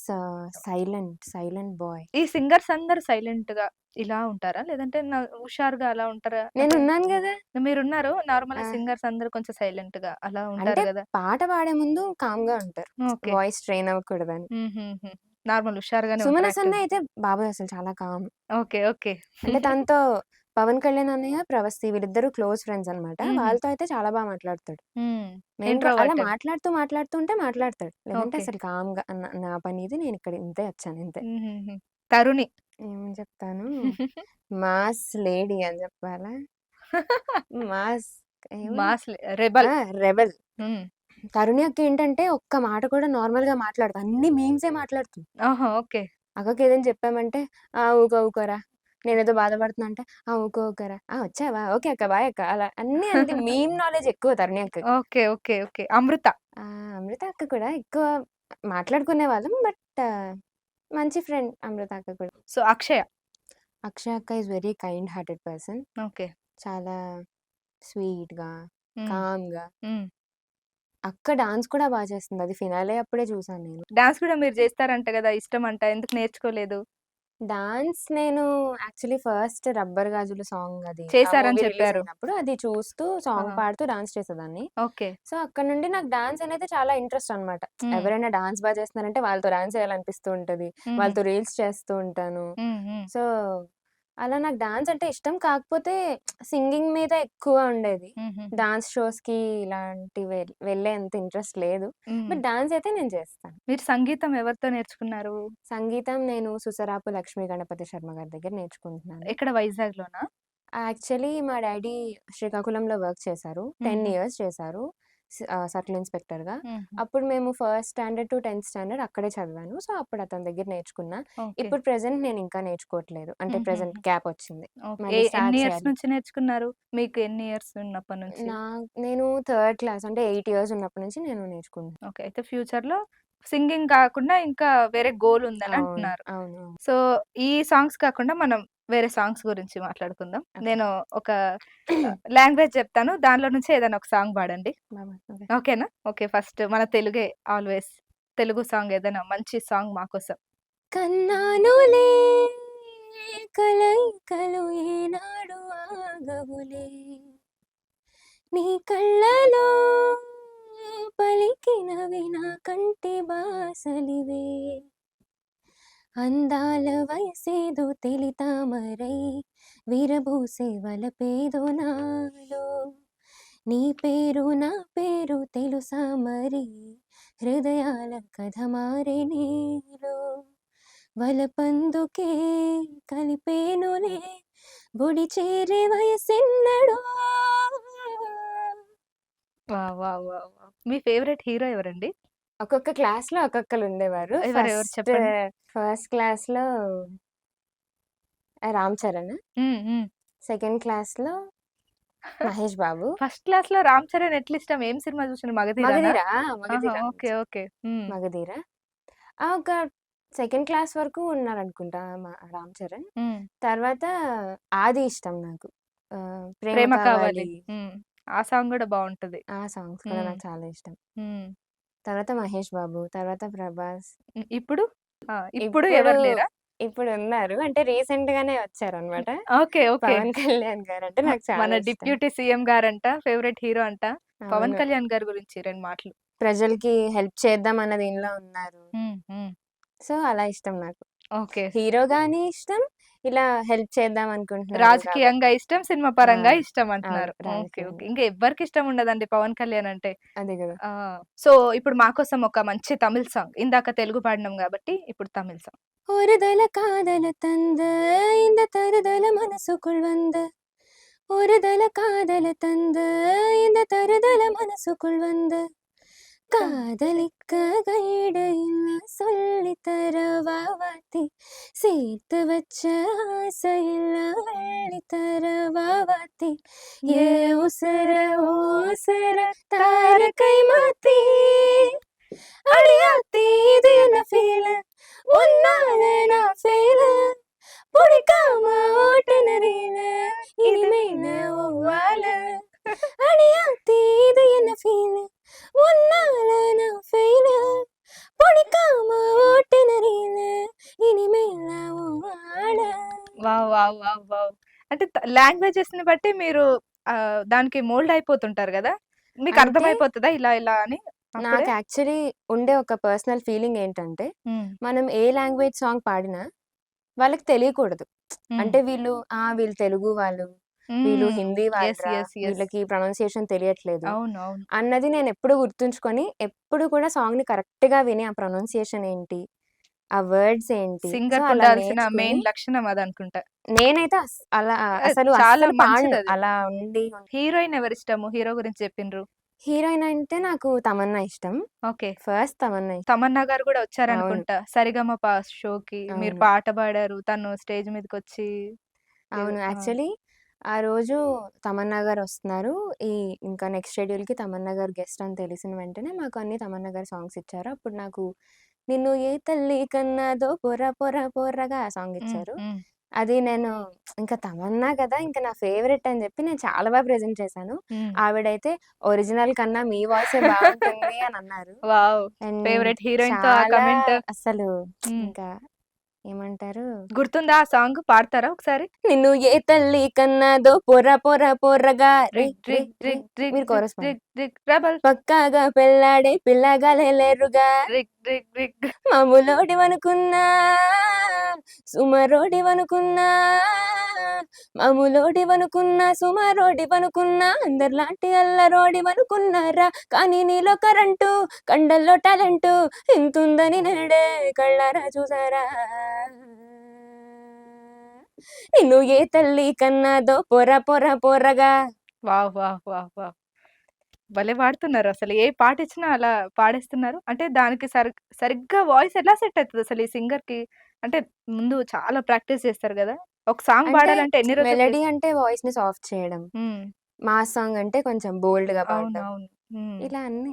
సైలెంట్ బాయ్. ఈ సింగర్స్ అందరూ సైలెంట్‌గా ఇలా ఉంటారా? లేదంటే హుషారుగా అలా ఉంటారా? అంటే నేనున్నాను గదా! మీరున్నారు. ఆ! నార్మల్‌గా సింగర్స్ అందరూ కొంచెం సైలెంట్‌గా అలా అంటే ఉంటారు గదా! పాట పాడే ముందు కామ్‌గా ఉంటారు. ఓకే. వాయిస్ స్ట్రెయిన్ అవ్వకూడదని. హుహుహు. నార్మల్ హుషారుగానే ఉంటారు సుమనస్ యాక్టివ్‌గా. అన్నయ్య అయితే బాబోయ్! అసలు చాలా కామ్. ఓకే. ఓకే. అంటే తనతో పవన్ కళ్యాణ్ అన్నయ్య, ప్రభస్తీ వీళ్ళిద్దరూ క్లోజ్ ఫ్రెండ్స్ అన్నమాట. హుహు. వాళ్ళతో అయితే చాలా మాట్లాడతాడు. హ్మ్. మేము కూడా అలా ఇంట్రోవర్టెడ్. మాట్లాడుతూ ఉంటే మాట్లాడతాడు. లేదంటే ఓకే. అసలు కామ్‌గా నా పని ఇది, నేనిక్కడ ఇంతే వచ్చాను ఇంతే. హుహుహు. తరుణి. ఏమని చెప్తాను, మాస్ లేడీ అని చెప్పాలా? మాస్ ఏమని మాస్‌లే రెబెల్. ఆ! రెబెల్. హ్మ్. తరుణి అక్క ఏంటంటే ఒక్క మాట కూడా నార్మల్‌గా మాట్లాడదు. అన్ని మీమ్సే మాట్లాడుతుంది. ఆహా! ఓకే. అక్కకి ఏదైనా చెప్పామంటే, "ఆ! ఊకోరా. నేనేదో బాధపడుతున్నా" అంటే, "ఆ! ఊకోరా. ఆ! వచ్చావా? ఓకే అక్క. బాయ్ అక్క." అలా అన్నీ అంతే మీమ్ నాలెడ్జ్ ఎక్కువ తరుణి అక్కకి. ఓకే. ఓకే. ఓకే. అమృత. అమృత అక్క కూడా ఎక్కువ మాట్లాడుకునేవాళ్ళం. బట్ మంచి ఫ్రెండ్ అమృత అక్క కూడా. సో, అక్షయ. అక్షయ అక్క is very kind hearted person. Okay. చాలా స్వీట్‌గా, హ్మ్. కామ్‌గా. హ్మ్. అక్క డాన్స్ కూడా చేస్తుంది. అది ఫినాలే అప్పుడే చూసాను నేను. డాన్స్ కూడా మీరు జేస్తారంట గదా! ఇష్టమంట. ఎందుకు నేర్చుకోలేదు? డాన్స్ నేను యాక్చువల్లీ ఫస్ట్ 'రబ్బర్ గాజులు' సాంగ్ అది. ఆ చేశారని మూవీ రిలీజ్ చెప్పారు. అయినప్పుడు అది చూస్తూ సాంగ్ ఆహా! పాడుతూ డాన్స్ చేసేదాన్ని. ఓకే. సో, అక్కడి నుండి నాకు డాన్స్ అనేది చాలా ఇంట్రెస్ట్ అనమాట. హ్మ్. ఎవరైనా డాన్స్ చేస్తున్నారంటే వాళ్ళతో డాన్స్ చేయాలనిపిస్తూ ఉంటది. హుహు. వాళ్ళతో రీల్స్ చేస్తూ ఉంటాను. హ్మ్. హ్మ్. సో, అలా నాకు డాన్స్ అంటే ఇష్టం. కాకపోతే సింగింగ్ మీద ఎక్కువ ఉండేది. హుహుహు. డాన్స్ షోస్‌కి ఇలాంటివి వెళ్ళేంత ఇంట్రెస్ట్ లేదు. హ్మ్. బట్ డాన్స్ అయితే నేను చేస్తాను. మీరు సంగీతం ఎవరితో నేర్చుకున్నారు? సంగీతం నేను సుసరాపు లక్ష్మీ గణపతి శర్మ గారి దగ్గర నేర్చుకుంటున్నాను. ఎక్కడ వైజాగ్‌లోనా? యాక్చువల్లీ మా డ్యాడీ శ్రీకాకుళంలో వర్క్ చేశారు. 10 హుహు. ఇయర్స్ చేశారు. సర్కిల్ ఇన్స్‌పెక్టర్‌గా. హుహు. అప్పుడు మేము ఫస్ట్ స్టాండర్డ్ టు 10థ్ స్టాండర్డ్ అక్కడే చదివాను. సో, అప్పుడు అతని దగ్గర నేర్చుకున్నా. ఓకే. ఇప్పుడు ప్రెజెంట్ నేను ఇంకా నేర్చుకోవట్లేదు. అంటే ప్రెజెంట్ హుహుహు. గ్యాప్ వచ్చింది. ఓకే. మళ్ళీ ఎన్ని స్టార్ట్ ఇయర్స్ చేయాలి. నుంచి నేర్చుకున్నారు? మీకు ఎన్ని ఇయర్స్ ఉన్నప్పటి నుంచి? నా నేను థర్డ్ క్లాస్ అంటే 8 ఇయర్స్ ఉన్నప్పటి నుంచి నేను నేర్చుకుంటున్నా. ఓకే. అయితే ఫ్యూచర్‌లో సింగింగ్ కాకుండా ఇంకా వేరే గోల్ ఉందని అవును. అంటున్నారు. అవును. సో, ఈ సాంగ్స్ కాకుండా మనం వేరే సాంగ్స్ గురించి మాట్లాడుకుందాం. ఓకే. నేను ఒక లాంగ్వేజ్ చెప్తాను. దానిలో నుంచి ఏదైనా ఒక సాంగ్ పాడండి. బాబా! ఓకే. ఓకేనా? ఓకే. ఫస్ట్ మన తెలుగే ఆల్‌వేస్. తెలుగు సాంగ్ ఏదైనా మంచి సాంగ్ మా కోసం. కన్నానులే కలయికలు ఏనాడు ఆగవులే నీ కళ్ళలో పలికినవి నా కంటి బాసలివే అందాల వయసేదో తెలితామరై విరబూసే వలపేదో నాలో నీ పేరు నా పేరు తెలుసా మరి హృదయాల కథ మారే నీలో వలపందుకే కలిపేనులే గుడి చేరే వయసెన్నడో వావ్! వావ్! వావ్! వావ్! మీ ఫేవరెట్ హీరో ఎవరండి? ఒక్కొక్క క్లాస్‌లో ఒక్కొక్కళ్ళు ఉండేవారు. ఎవరెవరు చెప్పండి? ఫస్ట్ క్లాస్‌లో 'రామ్ చరణ్', హ్మ్. హ్మ్. సెకండ్ క్లాస్‌లో 'మహేష్ బాబు', ఫస్ట్ క్లాస్‌లో 'రామ్ చరణ్' ఎట్లిష్టం? ఏం సినిమా చూసిండ్రు 'మగధీరానా'? 'మగధీర' ఆహా! 'మగధీర' ఓకే. నుంచి ఓకే. హ్మ్. 'మగధీర'. ఒక సెకండ్ క్లాస్ వరకు ఉన్నారనుకుంటా 'రామ్ చరణ్'. హ్మ్. తర్వాత 'ఆది' ఇష్టం నాకు. 'ప్రేమ 'ప్రేమ కావాలి.' కావాలి' హ్మ్. ఆ సాంగ్ గూడా బావుంటది. ఆ సాంగ్స్ కూడా హ్మ్. నాకు చాలా ఇష్టం. హ్మ్. తర్వాత 'మహేష్ బాబు', తర్వాత 'ప్రభాస్'. హ్మ్. ఇప్పుడు? ఆ! ఇప్పుడు ఇప్పుడు, ఎవరు లేరా? ఇప్పుడున్నారు. అంటే రీసెంట్‌గానే వచ్చారనమాట. ఓకే. ఓకే. 'పవన్ కళ్యాణ్' గారంటే నాకు మన చాలా ఇష్టం. డిప్యూటీ సీఎం గారంట, ఫేవరెట్ హీరో అంట. పవన్ అవును. కళ్యాణ్ గారి గురించి 2 మాటలు. ప్రజలకి హెల్ప్ చేద్దాం అన్న దీనిలో ఉన్నారు. హ్మ్. హ్మ్. సో, అలా ఇష్టం నాకు. ఓకే. హీరోగాని ఇష్టం, ఇలా హెల్ప్ చేద్దాం అనుకుంటున్నారు రాజకీయంగా కాబట్టి. ఇష్టం, సినిమా ఆ! పరంగా ఇష్టం అవును. అంటున్నారు. ఓకే. ఓకే. రాజకీయంగా. ఇంక ఎవ్వరికి ఇష్టం ఉండదండి పవన్ కళ్యాణ్ అంటే. అదే గదా! ఆ! సో, ఇప్పుడు మా కోసం ఒక మంచి తమిళ్ సాంగ్. ఇందాక తెలుగు పాడినాం గాబట్టి, ఇప్పుడు తమిళ్ సాంగ్. ஒருதல காதல தந்த இந்த தருதல மனசுக்குள் வந்த ஒருதல காதல தந்த இந்த தருதல மனசுக்குள் வந்த காதலிக்க கைடையில சொல்லி தரவாவாத்தி சேர்த்து வச்ச ஆசையில அள்ளி தரவாவாத்தி ஏ உசர ஓசர தார கை மாத்தி அடியாத்தி இது என்ன ஃபீல் உன்னால நான் ஃபெயில பிடிக்காம ஓட்டுநரையில இனிமேல ஒவ்வால அடியாத்தி இது என்ன ஃபீல் உன்னால நான் ஃபெயில பிடிக்காம ఓటనరీల ఇనిమేల ఓవాడ. వావ్! వావ్! వావ్! వావ్! అంటే లాంగ్వేజెస్‌ని బట్టి మీరు దానికి మోల్డ్ అయిపోతుంటారు గదా! మీకు అంటే అర్థమైపోతదా ఇలా ఇలా అని అప్పుడే? నాకు యాక్చువల్లీ ఉండే ఒక పర్సనల్ ఫీలింగ్ ఏంటంటే, హ్మ్. మనం ఏ లాంగ్వేజ్ సాంగ్ పాడినా వాళ్ళకి తెలియకూడదు. హ్మ్. అంటే వీళ్ళు తెలుగు వాళ్ళు, వీళ్ళు హ్మ్. హిందీ యెస్. వాళ్ళరా, యెస్. యెస్. వీళ్ళకి ప్రొనౌన్సియేషన్ తెలియట్లేదు అవును. అవును. అన్నది నేనెప్పుడూ గుర్తుంచుకొని, ఎప్పుడు కూడా సాంగ్‌ని కరెక్ట్‌గా విని, ఆ ప్రొనౌన్సియేషన్ ఏంటి, ఆ వర్డ్స్ ఏంటి, సో, అలా సింగర్‌కుండాల్సిన నేర్చుకొని మెయిన్ లక్షణం అదనుకుంటా. నేనైతే అసలు చాలా అస్సలు పాడను. మంచిదది. అలా ఉండి హీరోయిన్ ఎవరిష్టము? హీరో గురించి చెప్పిండ్రు. హీరోయిన్ అంటే నాకు తమన్నా ఇష్టం. ఓకే. ఫస్ట్ తమన్నా ఇష్టం. తమన్నా గారు గూడా అవును. వచ్చారనుకుంటా. 'సరిగమప' షోకి. మీరు అవును. పాట పాడారు. తను స్టేజ్ మీదకొచ్చి అవును. ఆ! యాక్చువల్లీ ఆ రోజు తమన్నా గారొస్తున్నారు. ఇంకా నెక్స్ట్ షెడ్యూల్‌కి తమన్నా గారు గెస్ట్ అని తెలిసిన వెంటనే మాకు అన్ని తమన్నా గారి సాంగ్స్ ఇచ్చారు. అప్పుడు నాకు 'నిన్ను ఏ తల్లి కన్నాదో పొర పొర పొర్రగా' ఆ సాంగ్ హ్మ్. ఇచ్చారు. హ్మ్. అది నేను ఇంకా తమన్నా కదా! ఇంక నా ఫేవరెట్ అని చెప్పి నేను చాలా బాగా ప్రెజెంట్ చేశాను. హ్మ్. ఆవిడైతే ఒరిజినల్ కన్నా మీ వాయిసే బావుంటుంది అని అన్నారు. వావ్! అండ్ ఫేవరెట్ హీరోయిన్‌తో ఆ చాలా కమెంట్. అసలు హ్మ్. ఇంకా ఏమంటారు? గుర్తుందా ఆ సాంగ్? పాడతారా ఒకసారి? నిన్ను ఏ తల్లి కన్నాదో పొర పొర పొర్రగా రి రిగ్ రి రిగ్ రి రిగ్ రిగ్ మీరు రిగ్ కోరస్ పాడండి. రిగ్ రిగ్ రెబెల్. పక్కాగా పెళ్ళాడే పిల్లగాలేరుగా రిగ్ రిగ్ రిగ్. మామూలోడివనుకున్నా సుమరోడివనుకున్నా మామూలోడివనుకున్నా సుమారోడివనుకున్నా అందరిలాంటి అల్లరోడివనుకున్నారా కానీ నీలో కరెంటు కండల్లో టాలెంటు ఇంతుందని నేడే కళ్ళారా చూసారా నిన్ను ఏ తల్లి కన్నాదో పొర పొర పొరగా వావ్! వావ్! వావ్! వావ్! భలే పాడుతున్నారు. అసలు ఏ పాటిచ్చినా అలా పాడేస్తున్నారు. అంటే దానికి సరిగ్గా వాయిస్ ఎలా సెట్ అయితది అసలు ఈ సింగర్‌కి? అంటే ముందు చాలా ప్రాక్టీస్ చేస్తారు గదా! ఒక సాంగ్ అంటే పాడాలంటే ఎన్ని రోజులు మెలోడీ అంటే వాయిస్‌ని సాఫ్ట్ చేయడం. హ్మ్. మాస్ సాంగ్ అంటే కొంచెం బోల్డ్‌గా పాడడం. అవునవును. హ్మ్. ఇలా అన్నీ.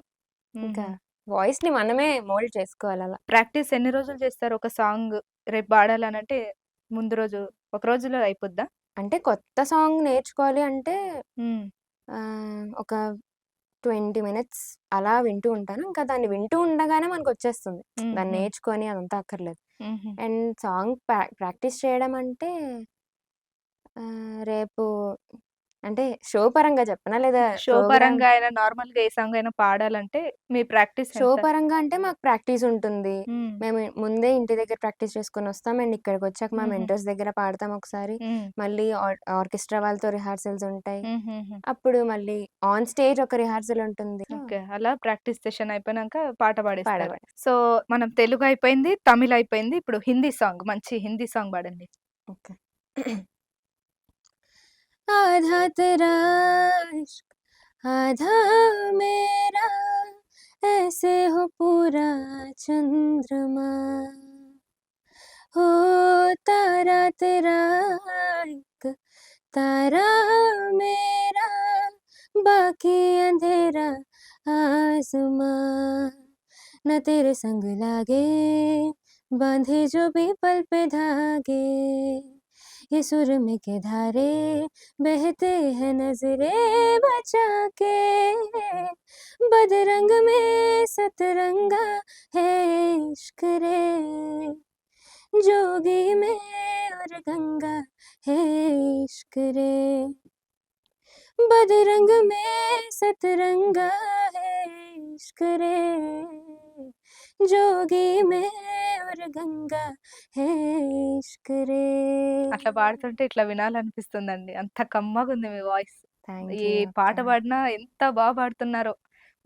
ఇంకా హుహు. వాయిస్‌ని మనమే మోల్డ్ చేసుకోవాలలా. ప్రాక్టీస్ ఎన్ని రోజులు చేస్తారు? ఒక సాంగ్ రేపు పాడాలనంటే ముందు రోజు ఒక రోజులో అయిపోద్దా? అంటే కొత్త సాంగ్ నేర్చుకోవాలి అంటే హ్మ్. ఒక 20 మినిట్స్ అలా వింటూ ఉంటాను. ఇంకా దాన్ని వింటూ ఉండగానే మనకొచ్చేస్తుంది. దాన్ని హుహు. నేర్చుకొని అదంతా అక్కర్లేదు. హుహు. అండ్ సాంగ్ ప్రాక్టీస్ చేయడం అంటే రేపు అంటే షో పరంగా చెప్పనా? లేదా షో ప్రోగ్రామ్ పరంగా అయినా నార్మల్‌గా ఏ సాంగ్ అయినా పాడాలంటే మీ ప్రాక్టీస్ షో ఎంత? పరంగా అంటే మాకు ప్రాక్టీస్ ఉంటుంది. హ్మ్. మేము ముందే ఇంటి దగ్గర ప్రాక్టీస్ చేసుకొనొస్తాం. అండ్ ఇక్కడికొచ్చాక మా హుహు. మెంటర్స్ దగ్గర పాడతాం ఒకసారి. హ్మ్. మళ్ళీ ఆర్కెస్ట్రా వాళ్ళతో రిహార్సల్స్ ఉంటాయి. హుహుహు. అప్పుడు మళ్ళీ ఆన్ స్టేజ్ ఒక రిహార్సల్ ఉంటుంది. ఓకే. అలా ప్రాక్టీస్ సెషన్ అయిపోయినాక పాట పాడేస్తారు. పాడేవాళ్ళం. సో, మనం తెలుగు అయిపోయింది, తమిళ్ అయిపోయింది. ఇప్పుడు హిందీ సాంగ్ మంచి హిందీ సాంగ్ పాడండి. ఓకే. आधा तेरा इश्क आधा मेरा ऐसे हो पूरा चंद्रमा हो तारा तेरा एक तारा मेरा बाकी अंधेरा आसमां न तेरे संग लागे बांधे जो भी पल पे धागे ये सुर में के धारे बहते हैं नजरे बचा के बदरंग में सतरंगा है इश्क रे जोगी में और गंगा है इश्क रे बदरंग में सतरंगा है इश्क रे जोगी में और गंगा है इश्क रे అట్లా పాడుతుంటే ఇట్లా వినాలనిపిస్తుందండి. అంత కమ్మగుంది మీ వాయిస్. థ్యాంక్ ఏ యూ పాట అక్క పాడినా ఎంత పాడుతున్నారో.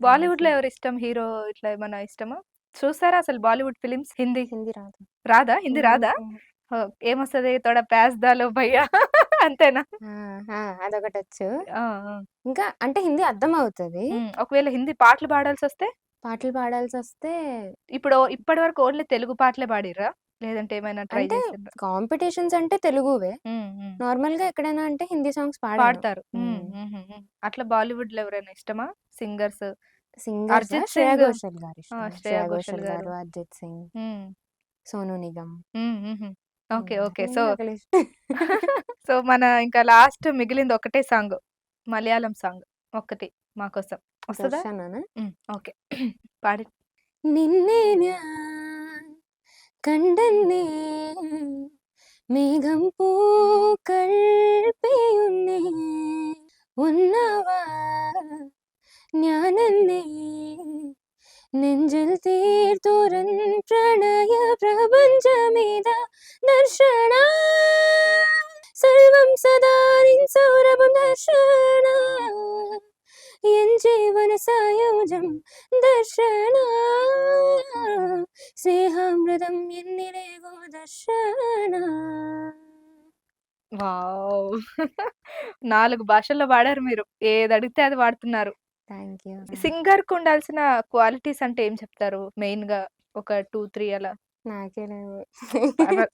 థ్యాంక్ బాలీవుడ్‌లో యూ ఎవరిష్టం హీరో ఇట్లా ఏమన్నా ఇష్టమా? చూసారా అసలు బాలీవుడ్ ఫిల్మ్స్ హిందీ? హిందీ రాదు రాదా? హిందీ రాదా? మ్మ్. ఓహ్! ఏమొస్తది? తోడా ప్యాస్ దాలో భయ్యా అంతేనా? ఆ, అదొకటొచ్చు ఆ! ఆ! ఇంకా అంటే హిందీ అర్థమవుతది హ్మ్. ఒకవేళ హిందీ పాటలు పాడాల్సొస్తే? పాటలు పాడాల్సొస్తే ఇప్పుడు ఇప్పటి వరకు ఓన్లీ తెలుగు పాటలే పాడిర్రా? లేదంటే ఏమైనా ట్రై అంటే చేసిండ్రా? కాంపిటీషన్స్ అంటే తెలుగువే. హ్మ్. హ్మ్. నార్మల్‌గా ఎక్కడైనా అంటే హిందీ సాంగ్స్ పాడాను. పాడతారు. హ్మ్. హ్మ్. హుహుహు. అట్లా బాలీవుడ్‌లో ఎవరైనా ఇష్టమా? సింగర్స్? సింగర్సా? 'అరిజిత్ శ్రేయా సింగ్'. ఘోషల్ ఆ! గారిష్టం. 'శ్రేయ శ్రేయా ఘోషల్' ఘోషల్ గారు. గారు, అరిజిత్ సింగ్, హ్మ్. సోనూ నిగమ్. హుహు. ఓకే. ఓకే. సో, ఇందాక లిస్ట్ సో మన ఇంకా లాస్ట్ మిగిలింది ఒకటే సాంగ్. మలయాళం సాంగ్. ఒక్కటి మా కోసం. వస్తదా? 'దర్శననా'? హ్మ్. ఓకే. పాడి. നിന്നെ ഞാൻ കണ്ടെന്നേ മേഘം പൂക്കൾ പെയ്യുന്നേ ഒന്നവാ ഞാനെന്നേ നെഞ്ചിൽ തീർത്തുരൻ പ്രണയ പ്രപഞ്ചമിത ദർശന സർവം സദാ നിൻ സൗരഭം ദർശന എൻ ജീവന സായോജം ദർശന സ്നേഹാമൃതം എന്നിലേകോ ദർശന. వావ్! 4 భాషల్లో పాడారు మీరు. ఏదడిగితే అది పాడుతున్నారు. Thank you. సింగర్‌కి ఉండాల్సిన క్వాలిటీస్ అంటే ఏం చెప్తారు? మెయిన్‌గా ఒక 2, 3 అలా. నాకే లేవు.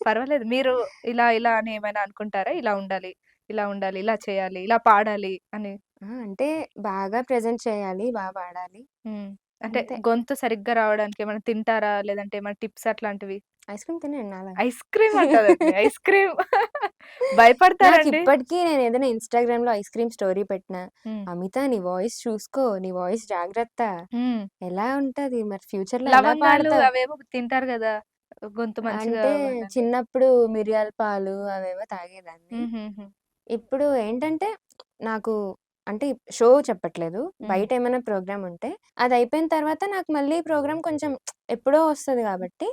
పర్వాలేదు. మీరు ఇలా, ఇలా అని ఏమైనా అనుకుంటారా? ఇలా ఉండాలి, ఇలా ఉండాలి, ఇలా చేయాలి, ఇలా పాడాలి అని. అంటే బాగా ప్రెజెంట్ చేయాలి, పాడాలి. హ్మ్. అంటే అంతే. గొంతు సరిగ్గా రావడానికి ఏమైనా తింటారా? లేదంటే ఏమైనా టిప్స్ అట్లాంటివి? ఐస్ క్రీమ్ తినండి నాలా. ఐస్ క్రీమ్ అంటదండి. Ice cream. భయపడతారండి. నాకిప్పటికి నేనేదైనా ఇన్‌స్టాగ్రామ్‌లో ఐస్ క్రీమ్ స్టోరీ పెట్టినా, హ్మ్. "అమిత నీ వాయిస్ చూసుకో, నీ వాయిస్ జాగ్రత్త. హ్మ్. ఎలా ఉంటది? మరి ఫ్యూచర్‌లో ఎలా లవంగాలు పాడతావు?" అవేవో తింటారు గదా! గొంతు మంచిగా అంటే అవ్వడానికి. చిన్నప్పుడు మిరియాల పాలు అవేవో తాగేదాన్ని. హుహుహు. ఇప్పుడు ఏంటంటే నాకు అంటే షో చెప్పట్లేదు. హ్మ్. బయటేమైనా ప్రోగ్రామ్ ఉంటే అదయిపోయిన తర్వాత నాకు మళ్ళీ ప్రోగ్రామ్ కొంచెం ఎప్పుడో వస్తది గాబట్టి,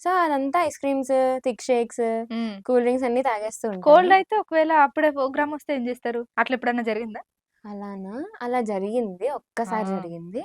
సో, అదంతా ఐస్ క్రీమ్స్, థిక్ షేక్స్, హ్మ్. కూల్ డ్రింక్స్ అన్నీ తాగేస్తూ ఉంటాను. కోల్డ్ అయితే ఒకవేళ అప్పుడే ప్రోగ్రామ్ వస్తే ఏం జేస్తారు? అట్లా ఎప్పుడన్నా జరిగిందా? అలానా? అలా జరిగింది. ఒక్కసారి ఆ! జరిగింది.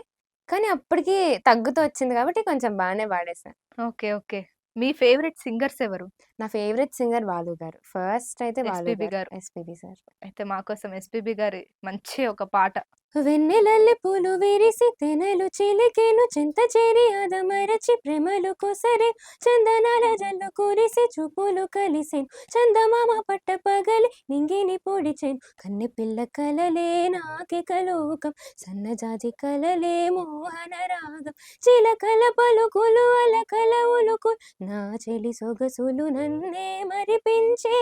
కానీ అప్పటికి తగ్గుతూ వచ్చింది కాబట్టి కొంచెం బానే పాడేశా. ఓకే. ఓకే. మీ ఫేవరెట్ సింగర్స్ ఎవరు? నా ఫేవరెట్ సింగర్ బాలు గారు. ఫస్ట్ అయితే బాలు ఎస్‌పీబీ గారు. గారు. SPB sir. అయితే మా కోసం ఎస్‌పీబీ గారి మంచి ఒక పాట. వెన్నెలల్లె పూలు విరిసి తెనలు చిలికెను చింత చేరి అదమరచి ప్రేమలు కొసరి చందనాల జల్లు కురిసి చూపులు కలిసెను చందమామ పట్ట పగలి నింగిని పొడిచెను కన్నె పిల్ల కలలే నాకిక లోకం సన్నజాజి కలలే మోహన రాగం చిలకల పలుకులు అలకల ఉలుకు నా చెలి సొగసులు నన్నే మరిపించే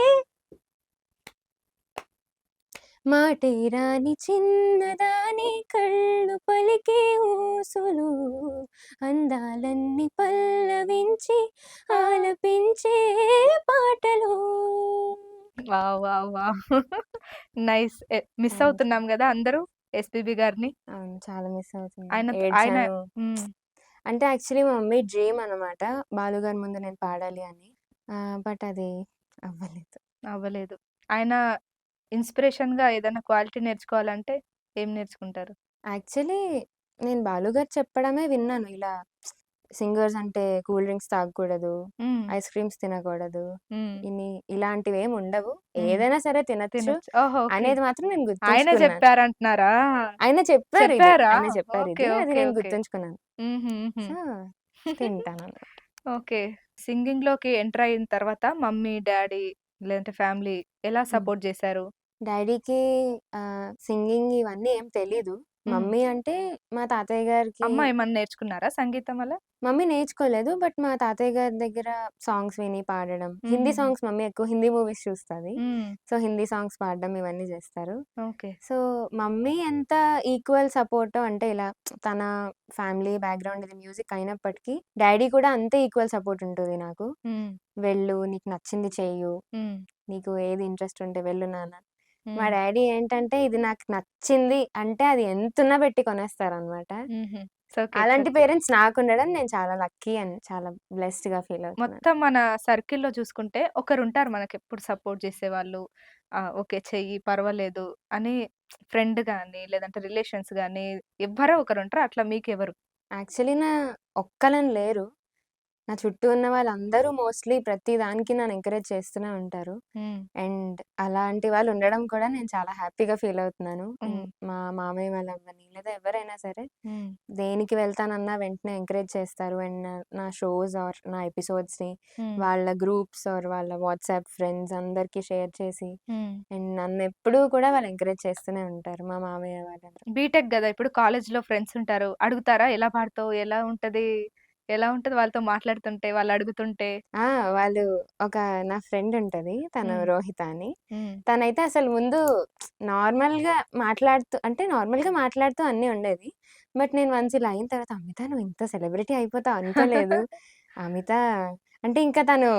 మాటే రాని చిన్నదాని కళ్ళు పలికే ఊసులు అందాలన్నీ పల్లవించి ఆలపించే పాటలు. Wow! Wow! Wow! Nice. Miss thank you. అవుతున్నాం గదా! అందరూ ఎస్‌పీబీ గారిని. అవును. చాలా మిస్ అవుతున్నా. ఆయన ఏడ్చాను. హ్మ్. అంటే యాక్చువల్లీ మా మమ్మీ డ్రీమ్ అనమాట. బాలుగారి ముందు నేను పాడాలి అని. బట్ అది అవ్వలేదు. అవ్వలేదు. ఆయన ఇన్‌స్పిరేషన్‌గా ఏదైనా క్వాలిటీ నేర్చుకోవాలంటే ఏం నేర్చుకుంటారు? యాక్చువల్లీ నేను బాలుగారు చెప్పడమే విన్నాను. ఇలా సింగర్స్ అంటే కూల్ డ్రింక్స్ తాగకూడదు, హ్మ్. ఐస్ క్రీమ్స్ తినకూడదు, హ్మ్. ఇలాంటివేమి ఉండవు. హ్మ్. ఏదైనా సరే తినొచ్చు తినొచ్చు. ఓహో! ఓకే. అనేది మాత్రం నేను ఆయనే గుర్తుంచుకున్నాను. చెప్పారంటున్నారా? ఆయన చెప్పారు ఇది. చెప్పారా? ఆయన ఓకే. చెప్పారిది. అది ఓకే. నేను ఓకే. గుర్తుంచుకున్నాను. హుహు. హుహు. సో, తింటానన్నమాట. ఓకే. సింగింగ్‌లోకి ఎంటర్ అయిన తర్వాత మమ్మీ, డ్యాడీ లేదంటే ఫ్యామిలీ ఎలా హ్మ్. సపోర్ట్ జేశారు? డ్యాడీకి సింగింగ్ ఇవన్నీ ఏం తెలీదు. హ్మ్. మమ్మీ అంటే మా తాతయ్య గారికి అమ్మ ఏమన్నా నేర్చుకున్నారా సంగీతం అలా? మమ్మీ నేర్చుకోలేదు. బట్ మా తాతయ్య గారి దగ్గర సాంగ్స్ విని పాడడం. హిందీ హుహుహు. సాంగ్స్ మమ్మీ ఎక్కువ హిందీ మూవీస్ చూస్తది. హ్మ్. సో, హిందీ సాంగ్స్ పాడడం ఇవన్నీ చేస్తారు. ఓకే. సో, మమ్మీ ఎంత ఈక్వల్ సపోర్టో అంటే ఇలా తన ఫ్యామిలీ బ్యాక్‌గ్రౌండ్ ఇది మ్యూజిక్ అయినప్పటికీ, డ్యాడీ కూడా అంతే ఈక్వల్ సపోర్ట్ ఉంటది నాకు. హ్మ్. వెళ్ళు, నీకు నచ్చింది చెయ్యు, హ్మ్. నీకు ఏది ఇంట్రెస్ట్ ఉంటే వెళ్ళు నాన్న. మా హ్మ్. డ్యాడీ ఏంటంటే ఇది నాకు నచ్చింది అంటే అది ఎంతున్నా పెట్టి కొనేస్తారనమాట. హుహు. సో, అలాంటి కేక్స్. పేరెంట్స్ నాకుండడం నేను చాలా లక్కీ అండ్ చాలా బ్లెస్డ్‌గా ఫీల్ అవుతున్నాను. మొత్తం మన సర్కిల్‌లో చూసుకుంటే ఒకరుంటారు మనకెప్పుడు సపోర్ట్ చేసేవాళ్ళు. ఓకే. చెయ్యి పర్వాలేదు అని ఫ్రెండ్ గాని, లేదంటే రిలేషన్స్ గాని ఎవ్వరో ఒకరుంటారు. అట్లా మీకెవరు? యాక్చువల్లీ ఒక్కలని లేరు. నా చుట్టూ ఉన్న వాళ్ళందరూ మోస్ట్‌లీ ప్రతి దానికి నన్ను ఎంకరేజ్ చేస్తూనే ఉంటారు. హ్మ్. అండ్ అలా అలాంటి వాళ్ళు ఉండడం కూడా నేను చాలా హ్యాపీగా ఫీల్ అవుతున్నాను. హ్మ్. మా మామయ్య వాళ్ళవ్వని లేదా ఎవరైనా సరే హ్మ్. దేనికి వెళ్తానన్నా వెంటనే ఎంకరేజ్ చేస్తారు. అండ్ నా షోస్ ఆర్ నా ఎపిసోడ్స్‌ని హ్మ్. వాళ్ళ గ్రూప్స్ ఆర్ వాళ్ళ వాట్సాప్ ఫ్రెండ్స్ అందరికీ షేర్ చేసి హ్మ్. అండ్ నన్నెప్పుడూ కూడా వాళ్ళు ఎంకరేజ్ చేస్తూనే ఉంటారు. మా మామయ్య వాళ్ళందరూ. బీటెక్ గదా! ఇప్పుడు కాలేజ్‌లో ఫ్రెండ్స్ ఉంటారు. అడుగుతారా? ఎలా పాడతావు? ఎలా ఉంటది? ఎలా ఉంటది వాళ్ళతో మాట్లాడుతుంటే, వాళ్ళు అడుగుతుంటే? ఆ! వాళ్ళు ఒక నా ఫ్రెండ్ ఉంటది. తను హ్మ్. రోహిత అని. హ్మ్. తనైతే అసలు ముందు నార్మల్‌గా మాట్లాడుతూ అంటే నార్మల్‌గా మాట్లాడుతూ అన్నీ ఉండేది. బట్ నేను వన్స్ ఇలా అయిన తర్వాత అమిత నువ్వు ఇంత సెలబ్రిటీ అయిపోతావు అనుకోలేదు. అమిత అంటే ఇంకా తను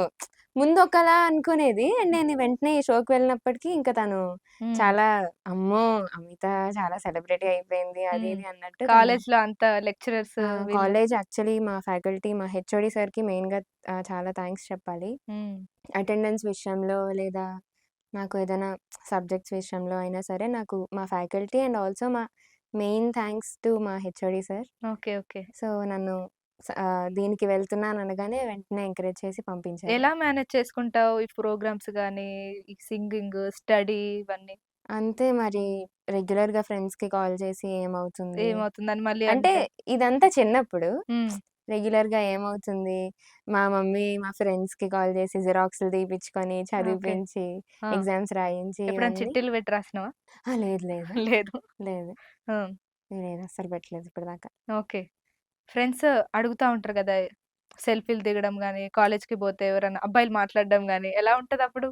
ముందు ఒకలా అనుకునేది. అండ్ నేను వెంటనే ఈ షోకి వెళ్ళినప్పటికి ఇంకా తను హ్మ్. చాలా అమ్మో! అమిత చాలా సెలబ్రిటీ అయిపోయింది. అది హ్మ్. ఇది అన్నట్టు తను కాలేజ్‌లో అంతా లెక్చరర్స్ వీళ్ళు. కాలేజ్ యాక్చువల్లీ మా ఫ్యాకల్టీ మా హెచ్ఓడి సార్‌కి మెయిన్‌గా చాలా థాంక్స్ చెప్పాలి. హ్మ్. అటెండెన్స్ విషయంలో లేదా నాకు ఏదైనా సబ్జెక్ట్స్ విషయంలో అయినా సరే నాకు మా ఫ్యాకల్టీ అండ్ ఆల్సో మా మెయిన్ థాంక్స్ టు మా HOD sir. Okay. Okay. So, నన్ను దీనికి వెళ్తున్నాను అనగానే వెంటనే ఎంకరేజ్ చేసి పంపించారు. ఎలా మేనేజ్ చేసుకుంటావు? ఈ ప్రోగ్రామ్స్ గాని, ఈ సింగింగ్, స్టడీ ఇవన్నీ? అంతే మరి రెగ్యులర్‌గా ఫ్రెండ్స్‌కి కాల్ చేసి ఏమవుతుంది? ఏమవుతుందని మళ్ళీ అంటే అడుగుతారు. ఇదంతా చిన్నప్పుడు. హ్మ్. రెగ్యులర్‌గా ఏమవుతుంది? మా మమ్మీ మా ఫ్రెండ్స్‌కి కాల్ చేసి జిరాక్స్‌లు తీపిచ్చుకొని, ఓకే. చదివిపించి, ఆ! ఎగ్జామ్స్ రాయించి ఎప్పుడైనా ఇవన్నీ చిట్టీలు పెట్టి రాసినావా? లేదు. లేదు. లేదు. లేదు. ఆ! లేదు. అస్సలు పెట్టలేదు ఇప్పటిదాకా. ఓకే. ఫ్రెండ్స్ అడుగుతా ఉంటారు గదా! సెల్ఫీలు దిగడం గాని, కాలేజ్‌కి పోతే ఎవరన్నా అబ్బాయిలు మాట్లాడడం గాని ఎలా ఉంటదప్పుడు?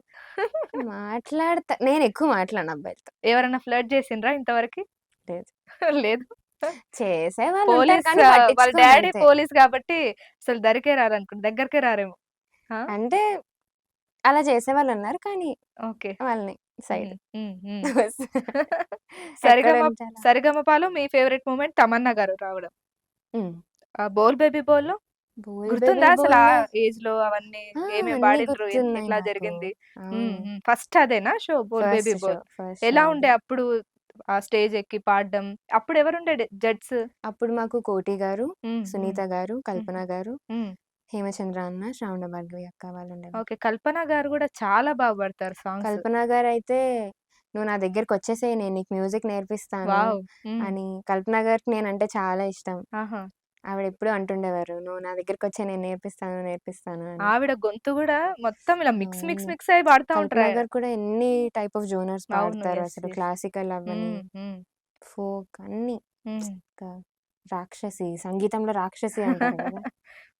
నేనెక్కువ మాట్లాడను అబ్బాయిలతో. ఎవరన్నా ఫ్లర్ట్ చేసిండ్రా ఇంతవరకి? లేదు. లేదు. చేసేవాళ్ళుంటారు పోలీస్ కానీ వాళ్ళ డ్యాడీ పట్టించుకోనంతే. పోలీస్ గాబట్టి అసలు దరికే రారనుకుంటా. దగ్గరికే రారేమో. ఆ! అంటే అలా చేసేవాళ్ళున్నారు. కానీ ఓకే. వాళ్ళని సైడ్. హ్మ్. హ్మ్. హ్మ్. ఎక్కడ సరిగమ ఉంచాలా? సరిగమపలో మీ ఫేవరెట్ మూమెంట్ తమన్నా గారు రావడం. హ్మ్. 'బోల్ బేబీ బోల్‌లో' 'బోల్ బేబీ గుర్తుందా అసలా బోల్‌లో' ఏజ్‌లో అవన్నీ ఆ! ఏమేం అన్నీ పాడిండ్రు? గుర్తున్నాయి ఎట్లా నాకు. జరిగింది? హ్మ్. అవును. హ్మ్. ఫస్ట్ అదేనా షో 'బోల్ బేబీ బోల్'? ఫస్ట్ షో ఎలా అది. ఉండే అప్పుడు ఆ స్టేజ్ ఎక్కి పాడడం? అప్పుడు ఎవరుండే జడ్జ్? అప్పుడు మాకు 'కోటి' గారు, హ్మ్. హ్మ్. 'సునీత' గారు, హుహు. 'కల్పన' గారు, హ్మ్. 'హేమచంద్ర' అన్న, 'శ్రావణ భార్గవి' అక్క వాళ్ళుండేవారు. ఓకే. 'కల్పన' గారు గూడా చాలా బాగా పాడతారు సాంగ్స్. 'కల్పన' గారైతే "నువ్వు నా దగ్గరకొచ్చేసేయి నేను నీకు మ్యూజిక్ నేర్పిస్తాను" వావ్! హ్మ్. అని 'కల్పన' గారికి నేనంటే చాలా ఇష్టం. ఆహా! ఆవిడెప్పుడూ అంటుండేవారు, "నువ్వు నా దగ్గరకొచ్చేయి నేను నేర్పిస్తాను" అని. ఆవిడ గొంతు గూడా మొత్తం ఇలా మిక్స్, మిక్స్, అవును. మిక్స్ అయ్యి పాడుతా ఉంటారు. 'కల్పన' గారు కూడా ఎన్ని టైప్ ఆఫ్ జోనర్స్ అవును. పాడతారు యెస్. అసలు. యెస్. క్లాసికల్ అవ్వని, హ్మ్. హ్మ్. ఫోక్ అన్నీ. హ్మ్. ఇంకా రాక్షసి, సంగీతంలో రాక్షసి అంటారు గదా!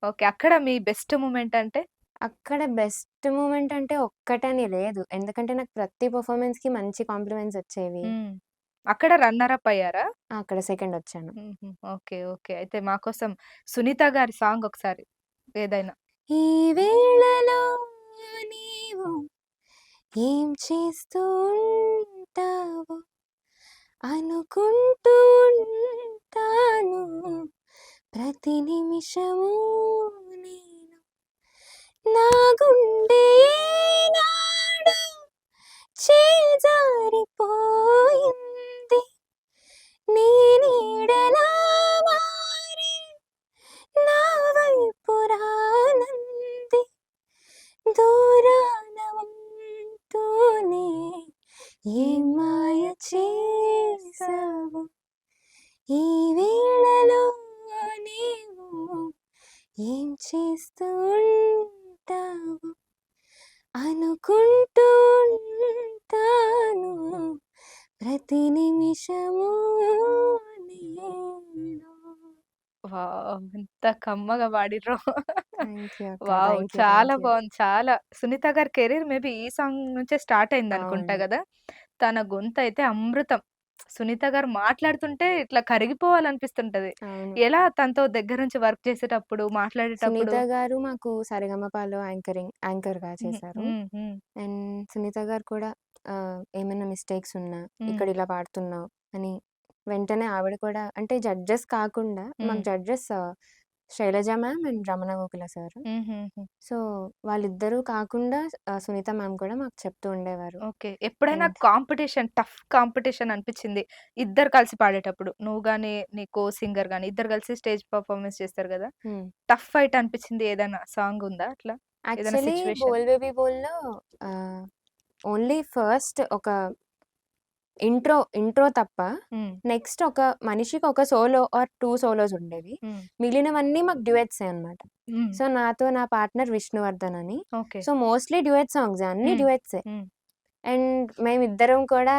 ఓకే. అక్కడ మీ బెస్ట్ మూమెంట్ అంటే? అక్కడ బెస్ట్ మూమెంట్ అంటే ఒక్కటని లేదు. ఎందుకంటే నాకు ప్రతి పెర్ఫార్మన్స్‌కి మంచి కాంప్లిమెంట్స్ వచ్చేవి. హ్మ్. అక్కడ రన్నర్ అప్ అయ్యారా? అక్కడ సెకండొచ్చాను. హుహు. ఓకే. ఓకే. అయితే మా కోసం 'సునీత' గారి సాంగ్ ఒకసారి ఏదైనా. ఈ వేళలో నీవు ఏం చేస్తూ ఉంటావో అనుకుంటూ ఉంటాను ప్రతి నిమిషము నేను నా గుండె ఏనాడు చేజారిపోయింది నీ నీడలా మారి నా వైపు రానంది దూరాన ఉంటూనే ఏ మాయ చేసావు ఈ వేళలో నీవు ఏం చేస్తూ ఉంటావు అనుకుంటూ ఉంటాను ప్రతి నిమిషము నేను. వావ్! ఎంత కమ్మగా పాడిర్రో. థ్యాంక్ యూ అక్క. వావ్! Thank you. చాలా థ్యాంక్ యూ. బావుంది. చాలా. సునీత గారి కెరీర్ మేబీ ఈ సాంగ్ నుంచే స్టార్ట్ అయిందనుకుంటా అవును. గదా! తన గొంతయితే అమృతం. సునీత గారు మాట్లాడుతుంటే ఇట్లా కరిగిపోవాలనిపిస్తుంటది. అవును. ఎలా తనతో దగ్గర నుంచి వర్క్ చేసేటప్పుడు, మాట్లాడేటప్పుడు? 'సునీత' గారు మాకు 'సరిగమప'లో యాంకర్‌గా హ్మ్. చేశారు. హ్మ్. హ్మ్. అండ్ 'సునీత' గారు కూడా ఏమైనా మిస్టేక్స్ ఉన్నా, హ్మ్. ఇక్కడ ఇలా పాడుతున్నావు అని వెంటనే ఆవిడ కూడా అంటే జడ్జెస్ కాకుండా హ్మ్. మాకు judges Shailaja ma'am and Ramana Gokhala sir. హుహుహు. సో, వాళ్ళిద్దరూ కాకుండా 'సునీత' మ్యామ్ కూడా మాకు చెప్తూ ఉండేవారు. ఓకే. ఎప్పుడైనా అండ్ కాంపిటీషన్, టఫ్ కాంపిటీషన్ అనిపిచ్చింది. ఇద్దరు కలిసి పాడేటప్పుడు. నువ్వు గాని, నీ కో సింగర్ గాని ఇద్దరు కలిసి స్టేజ్ పెర్ఫార్మన్స్ చేస్తారు గదా! హ్మ్. టఫ్ ఫైట్ అనిపిచ్చింది ఏదైనా సాంగ్ ఉందా అట్లా? ఏదైనా యాక్చువల్లీ సిట్యుయేషన్? 'బోల్ బేబీ బోల్‌లో' ఆహ్ ఓన్లీ ఫస్ట్ ఒక ఇంట్రో తప్ప నెక్స్ట్ ఒక మనిషికి ఒక సోలో ఆర్ 2 సోలోస్ ఉండేవి. మిగిలినవన్నీ మాకు డ్యూయెట్సే అన్నమాట. సో, నాతో నా పార్ట్నర్ విష్ణువర్ధన్ అని. ఓకే. సో, మోస్ట్‌లీ డ్యూయెట్ సాంగ్సే. అన్నీ డ్యూయెట్సే. అండ్ మేమిద్దరం కూడా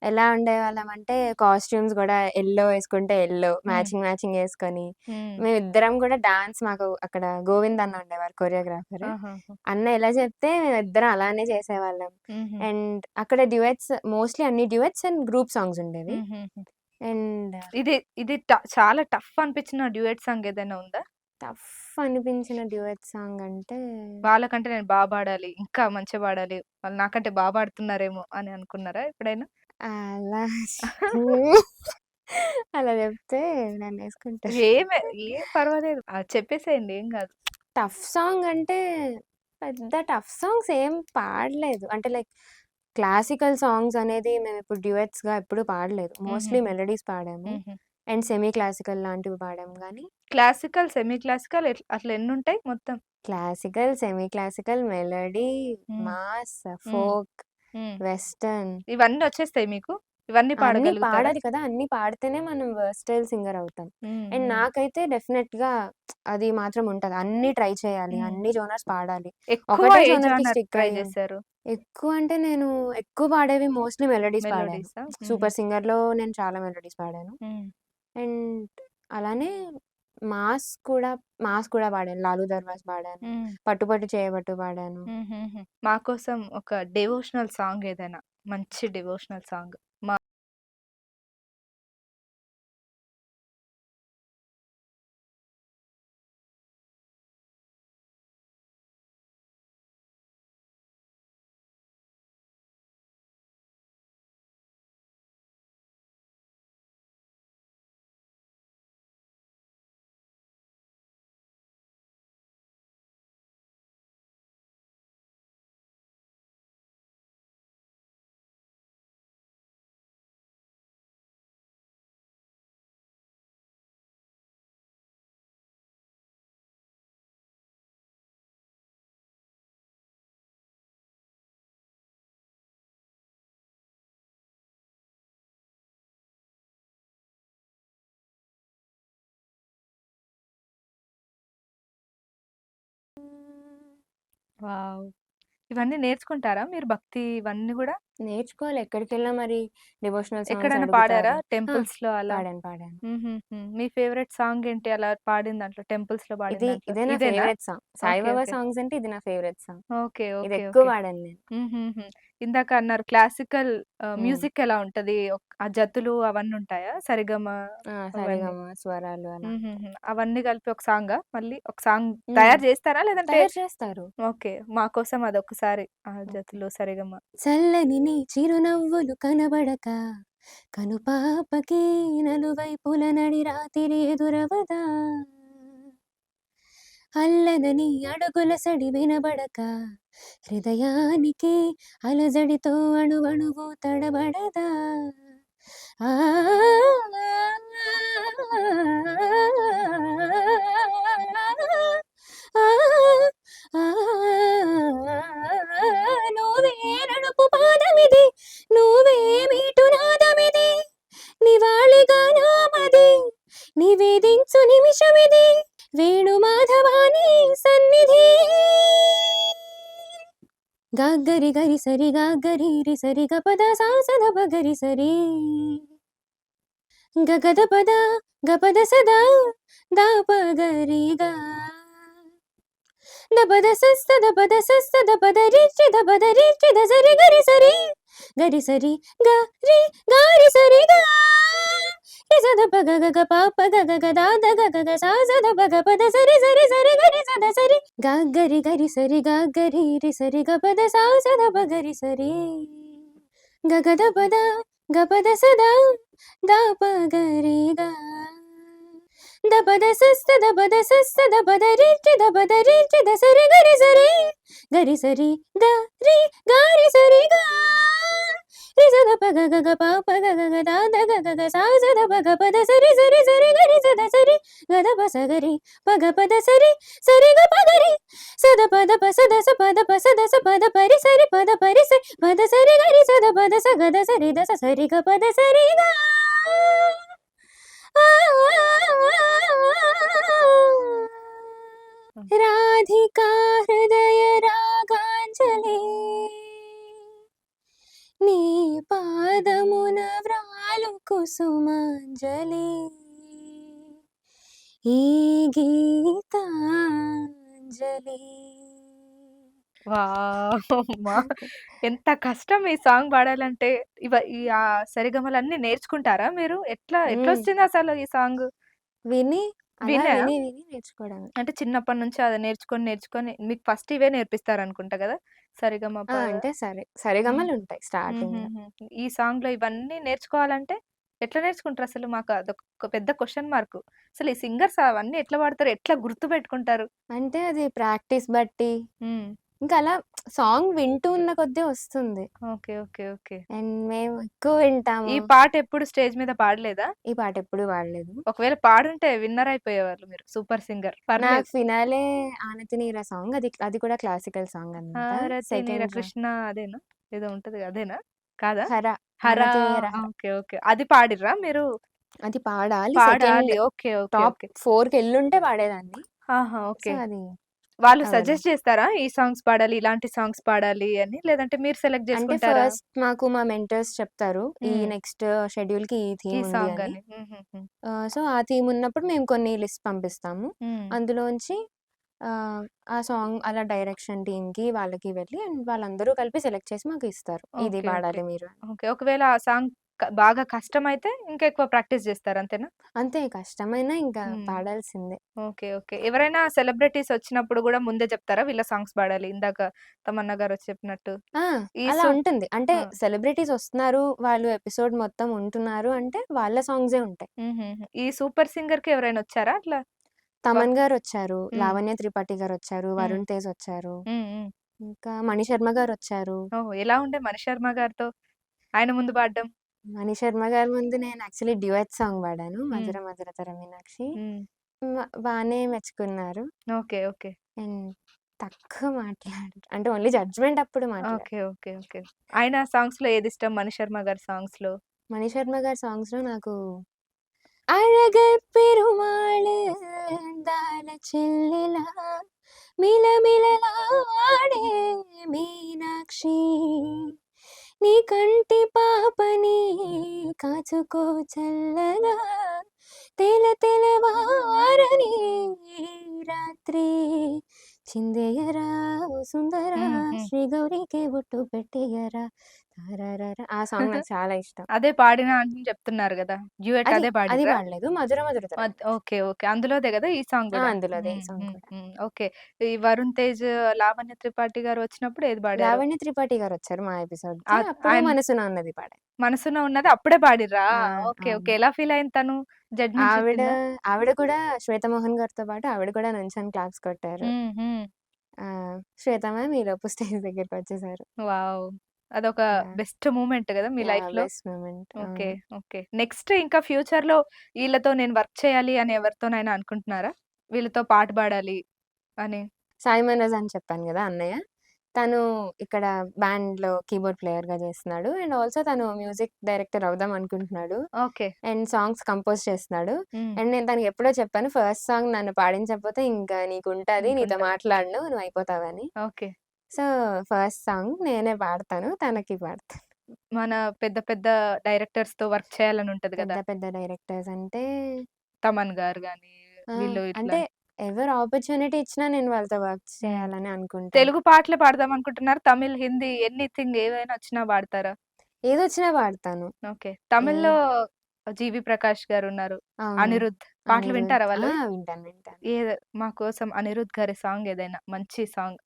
ఎలా ఉండేవాళ్ళమంటే కాస్ట్యూమ్స్ గూడా యెల్లో వేసుకుంటే యెల్లో మ్యాచింగ్ యేసుకొని మేమిద్దరం కూడా మాకు అక్కడ గోవింద్ అన్న ఉండేవారు కొరియోగ్రాఫర్. అన్న ఎలా చెప్తే మేమిద్దరం అలానే చేసేవాళ్ళం. అండ్ అక్కడ డ్యూయెట్స్ మోస్ట్‌లీ అన్ని డ్యూయెట్స్ అండ్ గ్రూప్ సాంగ్స్ ఉండేవి. అండ్ ఇది ఇది చాలా టఫ్ అనిపించిన డ్యూయెట్ సాంగ్ ఏదైనా ఉందా? టఫ్ అనిపించిన డ్యూయెట్ సాంగ్ అంటే వాళ్ళకంటే నేను పాడాలి. ఇంకా మంచిగా పాడాలి. వాళ్ళు నాకంటే పాడుతున్నారేమో అని అనుకున్నారా ఎప్పుడైనా? అలా అలా చెప్తే నన్నేసుకుంటారు. ఏం పర్వాలేదు. చెప్పేసేయండి ఏం గాదు. టఫ్ సాంగ్ అంటే పెద్ద టఫ్ సాంగ్స్ ఏం పాడలేదు. అంటే లైక్ క్లాసికల్ సాంగ్స్ అనేది మేమెప్పుడు డ్యూయెట్స్‌గా ఎప్పుడు పాడలేదు. మోస్ట్‌లీ మెలోడీస్ పాడాము. అండ్ సెమీ క్లాసికల్ లాంటివి పాడాము గానీ క్లాసికల్, సెమీ క్లాసికల్ అట్లా ఎన్నుంటాయి మొత్తం? Classical, semi classical, melody, mass, folk, western ఇవన్నీ వచ్చేస్తాయి మీకు? ఇవన్నీ అన్నీ పాడగలుగుతారా? పాడాలి కదా! అన్నీ పాడితేనే మనం వర్స్‌టైల్ సింగర్ అవుతాం. అండ్ నాకైతే డెఫినెట్‌గా అది మాత్రం ఉంటది. అన్నీ ట్రై చేయాలి. అన్ని జోనర్స్ పాడాలి. ఎక్కువ ఒకటే ఏ జోనర్‌కి జోనర్ స్టిక్ ట్రై అయ్యి చేశారు? ఎక్కువ అంటే నేను ఎక్కువ పాడేవి మోస్ట్‌లీ మెలోడీస్ పాడాను. మెలోడీసా? సూపర్ సింగర్‌లో నేను చాలా మెలోడీస్ పాడాను. అండ్ అలానే మాస్ కూడా పాడాను. 'లాలు దర్వాజ్' పాడాను. 'పట్టు పట్టు చేయబట్టు' పాడాను. మా కోసం ఒక డివోషనల్ సాంగ్ ఏదైనా మంచి డివోషనల్ సాంగ్. మా వావ్! ఇవన్నీ నేర్చుకుంటారా మీరు భక్తి ఇవన్నీ గూడా? నేర్చుకోవాలి. ఎక్కడికెళ్ళినా మరి డివోషనల్ సాంగ్స్ ఎక్కడైనా పాడారా? అడుగుతారు. టెంపుల్స్‌లో అలా? పాడాను. మీ ఫేవరెట్ సాంగ్ ఏంటి అలా పాడిన దాంట్లో? టెంపుల్స్‌లో పాడిన దాంట్లో? ఇదే నా ఇదేనా? Favourite song. Okay. Saibaba okay. Songs అంటే ఇది నా ఫేవరెట్ సాంగ్. ఓకే. ఇది ఓకే. ఎక్కువ ఓకే. పాడాను నేను. ఇందాక అన్నారు క్లాసికల్ హ్మ్. మ్యూజిక్ ఎలా ఉంటది? ఆ జతులు అవన్నీ ఉంటాయా? సరిగమ అవన్నీ? సరిగమ, స్వరాలు అలా. అవన్నీ కలిపి ఒక సాంగా? మళ్ళీ ఒక సాంగ్ హ్మ్. తయారు చేస్తారా? లేదంటే తయారు చేస్తారు. ఓకే. మా కోసం అదొక్కసారి ఆ జతులు, సరిగమ. చల్లని నీ చిరునవ్వులు కనబడక కనుపాపకి నలువైపుల నడి రాతిరి ఎదురవదా అల్లనని అడుగుల సడి వినబడక హృదయానికి అలజడితో అణువణువు తడబడదా ఆ నువ్వే నడుపు పాదమిది నువ్వే మీటు నాదమిది నివాళిగా నామది నివేదించు నిమిషమిది వేణు మాధవాని సన్నిధి గాగ్గరి గరి సరి గాగ్గరి రి సరి గపద సాసద బగరి సరి గగద పద గపద సదా దాపగరిగా దపద సస్త దపద సస్త దపద రిచి దపద రిచి ద సరి గరి సరి గరి గారి సరి గా రి సద పగ గగ పాప గగ గద ద గగ సా సద పగ పద సరి సరి సరి గరి సద సరి గాగరి గరి సరి గాగరి రి సరి గపద సా సద పగరి సరి గగద పద గపద సదా దాపగరిగా దపద సస్త దపద రిచి ద సరి గరి సరి గరి గారి సరి గా రి సద పగ గగ పాప గగ గద ద గగ సా సద పగ పద సరి సరి సరి గరి సద సరి గద ప సగరి పగ పద సరి సరి గ పగరి సద పద ప సద స పద ప సద స పద పరి సరి పద పరి స రి గరి సద పద సగద సరి దస సరి గ పద సరిగా రాధికా హృదయ రాగాంజలి నీ పాదమున వ్రాలు కుసుమాంజలి ఈ గీతాంజలి. వావ్! అమ్మా! ఎంత కష్టం ఈ సాంగ్ పాడాలంటే. ఈ సరిగమలన్నీ నేర్చుకుంటారా మీరు? ఎట్లొచ్చిందసలు ఈ సాంగ్? విని అలా వినా? విని విని నేర్చుకోవడమే. అంటే చిన్నప్పటి నుంచి అది నేర్చుకొని మీకు ఫస్ట్ ఇవే నేర్పిస్తారనుకుంటా గదా! సరిగమ అంటే హ్మ్. సరిగమలుంటాయి స్టార్టింగ్‌లో. ఈ సాంగ్‌లో ఇవన్నీ నేర్చుకోవాలంటే ఎట్లా నేర్చుకుంటారసలు? మాకు అదొక పెద్ద క్వెషన్ మార్క్. అసలు ఈ సింగర్స్ అవన్నీ ఎట్లా పాడతారు? ఎట్లా గుర్తుపెట్టుకుంటారు? అంటే అది ప్రాక్టీస్ బట్టి హ్మ్. ఇంకా అలా సాంగ్ వింటూ ఉన్న కొద్దీ వస్తుంది. ఓకే. ఓకే. ఓకే. అండ్ మేము ఎక్కువ ఈ వింటాము. పాట ఎప్పుడు స్టేజ్ మీద పాడలేదా? ఈ పాట ఎప్పుడు పాడలేదు. ఒకవేళ పాడుంటే విన్నర్ అయిపోయేవాళ్ళు మీరు. Super singer. నాకు పర్లేదు. ఫినాలే 'ఆనతి నీర' సాంగ్ అది కూడా క్లాసికల్ సాంగ్ అన్నమాట. హారతి నీర సెకండ్ కృష్ణ అదేనా? ఏదో ఉంటది అదేనా? కాదా? 'హర' హరా 'ఆనతి నీర' ఓకే. ఓకే. అది పాడిర్రా మీరు? అది పాడాలి. పాడాలి. Second okay. Okay. Top okay. 4కెళ్ళుంటే పాడేదాన్ని. ఆహా! So, okay. అది వాళ్ళు అవ్వలేదు. సజెస్ట్ చేస్తారా? ఈ సాంగ్స్ పాడాలి, ఇలాంటి సాంగ్స్ పాడాలి అని? లేదంటే మీరు సెలెక్ట్ అంటే చేసుకుంటారా? ఫస్ట్ మాకు మా మెంటర్స్ చెప్తారు. ఈ హ్మ్. నెక్స్ట్ షెడ్యూల్‌కి ఈ ఈ థీమ్ ఉంది సాంగ్ అని. అని. హుహుహు. సో, ఆ థీమ్ ఉన్నప్పుడు మేము కొన్ని లిస్ట్ పంపిస్తాము. హ్మ్. అందులోంచి ఆ సాంగ్ అలా డైరెక్షన్ టీమ్‌కి వాళ్ళకి వెళ్ళి అండ్ వాళ్ళందరూ కలిపి సెలెక్ట్ చేసి మాకు ఇస్తారు. ఇది ఓకే. ఓకే. పాడాలి మీరు అని. ఓకే. ఒకవేళ ఆ సాంగ్ బాగా కష్టమైతే ఇంకా ఎక్కువ ప్రాక్టీస్ చేస్తారా అంతేనా? అంతే కష్టమైనా ఇంకా హ్మ్. పాడాల్సిందే. ఓకే. ఓకే. ఎవరైనా సెలబ్రిటీస్ వచ్చినప్పుడు గూడా ముందే చెప్తారా? వీళ్ళ సాంగ్స్ పాడాలి. ఇందాక తమన్నా గారొచ్చి చెప్పినట్టు. ఆ! ఈ అలా సాంగ్ ఉంటుంది. అంటే ఆ! సెలబ్రిటీస్ వస్తున్నారు, వాళ్ళు ఎపిసోడ్ మొత్తం ఉంటున్నారు అంటే వాళ్ళ సాంగ్సే ఉంటాయి. హుహుహు. ఈ 'సూపర్ సింగర్‌కి' ఎవరైనా వచ్చారా అట్లా? వ తమన్ గారొచ్చారు, హ్మ్. లావణ్య త్రిపాఠి గారొచ్చారు, హ్మ్. వరుణ్ తేజ్ వచ్చారు, హ్మ్. హ్మ్. ఇంకా మణిశర్మ గారొచ్చారు. ఓహ్! ఎలా ఉండే 'మణిశర్మ' గారితో ఆయన ముందు పాడడం? మణిశర్మ గారి ముందు నేను యాక్చువల్లీ డ్యూయెట్ సాంగ్ పాడాను. హ్మ్. 'మధుర మధురతర మీనాక్షి'. హ్మ్. బానే మెచ్చుకున్నారు. ఓకే. ఓకే. అండ్ తక్కువ మాట్లాడారు. అంటే ఓన్లీ జడ్జ్‌మెంట్ అప్పుడు మాట్లాడారు. ఓకే. ఓకే. ఓకే. ఆయన సాంగ్స్‌లో ఏదిష్టం 'మణిశర్మ' గారి సాంగ్స్‌లో? మణిశర్మ గారి సాంగ్స్‌లో నాకు 'అழகர் பெருமாளு అందాల చెల్లెలా మిలమిలలాడే మీనాక్షి నీ కంటి పాపని కాచుకో చల్లగా తెలవారని రాత్రి చిందెయరా ఓ సుందరా హ్మ్. హ్మ్. శ్రీ గౌరీకే బొట్టు పెట్టెయ్యరా తారారారా. ఆ సాంగ్ నాకు చాలా ఇష్టం. అదే పాడినా అని చెప్తున్నారు గదా! డ్యూయెట్ అది అదే అది పాడిర్రా? పాడలేదు. 'మధుర మధురతరం మీనాక్షి'. ఓకే. ఓకే. అందులోదే గదా! ఈ సాంగ్ గూడా? అందులోదే ఈ సాంగ్ కూడా. ఓకే. ఈ 'వరుణ్ తేజ్', 'లావణ్య త్రిపాఠి' గారు వచ్చినప్పుడు ఏది పాడారు? 'లావణ్య త్రిపాఠి' గారొచ్చారు మా ఎపిసోడ్‌కి. అప్పుడు ఆయన 'మనసున ఉన్నది' పాడా. మనసున ఉన్నది అప్పుడే పాడిర్రా? ఆ! ఓకే. ఓకే. అవును. ఎలా ఫీల్ అయింది తను? జడ్జ్‌మెంట్ ఆవిడ, చెప్పిందా? ఆవిడ కూడా 'శ్వేతమోహన్' గారితో పాటు ఆవిడ కూడా నుంచొని క్లాప్స్ కొట్టారు. హ్మ్. హ్మ్. 'శ్వేత మ్యామ్ ఈలోపు స్టేజ్ దగ్గరికొచ్చేసారు.' వావ్! అదొక యాహ్! బెస్ట్ మూమెంట్ గదా! మీ యాహ్! లైఫ్‌లో. Best moment. ఓకే. అవును. ఓకే. నెక్స్ట్ ఇంకా ఫ్యూచర్‌లో ఈళ్ళతో నేను వర్క్ చేయాలి అని ఎవరితోనైనా అనుకుంటున్నారా? వీళ్ళతో పాట పాడాలి అని. 'సాయి మనోజ్' అని చెప్పాను గదా! అన్నయ్య. తను ఇక్కడ బ్యాండ్‌లో కీబోర్డ్ ప్లేయర్‌గా చేస్తున్నాడు. అండ్ ఆల్సో తను మ్యూజిక్ డైరెక్టర్ అవుదాం అనుకుంటున్నాడు. ఓకే. అండ్ సాంగ్స్ కంపోజ్ చేస్తున్నాడు. హ్మ్. అండ్ నేను తనకి ఎప్పుడో చెప్పాను ఫస్ట్ సాంగ్ నన్ను పాడించకపోతే ఇంకా నీకుంటది. నీతో ఇంకుంటది. మాట్లాడను. నువ్వు అయిపోతావని. ఓకే. సో, ఫస్ట్ సాంగ్ నేనే పాడతాను. తనకి పాడతాను. మన పెద్ద పెద్ద డైరెక్టర్స్‌తో వర్క్ చేయాలని ఉంటది పెద్ద గదా! పెద్ద డైరెక్టర్స్ అంటే తమన్ గారు గాని, వీళ్ళు ఇట్లా అంటే ఎవరు ఆపర్చునిటీ ఇచ్చినా నేను వాళ్ళతో వర్క్ హ్మ్. చేయాలని అనుకుంటాను. తెలుగు పాటలే పాడదాం అనుకుంటున్నారా? తమిళ్, హిందీ ఎనీథింగ్ ఏవైనా వచ్చినా పాడతారా? ఏదొచ్చినా పాడతాను. ఓకే. ఏ తమిళ్‌లో 'జీవి ప్రకాష్' గారున్నారు. అవును. అనిరుద్ పాటలు అనిరుద్. వింటారా వాళ్ళవి? వింటాను. వింటాను. మా కోసం అనిరుద్ గారి సాంగ్ ఏదైనా మంచి సాంగ్.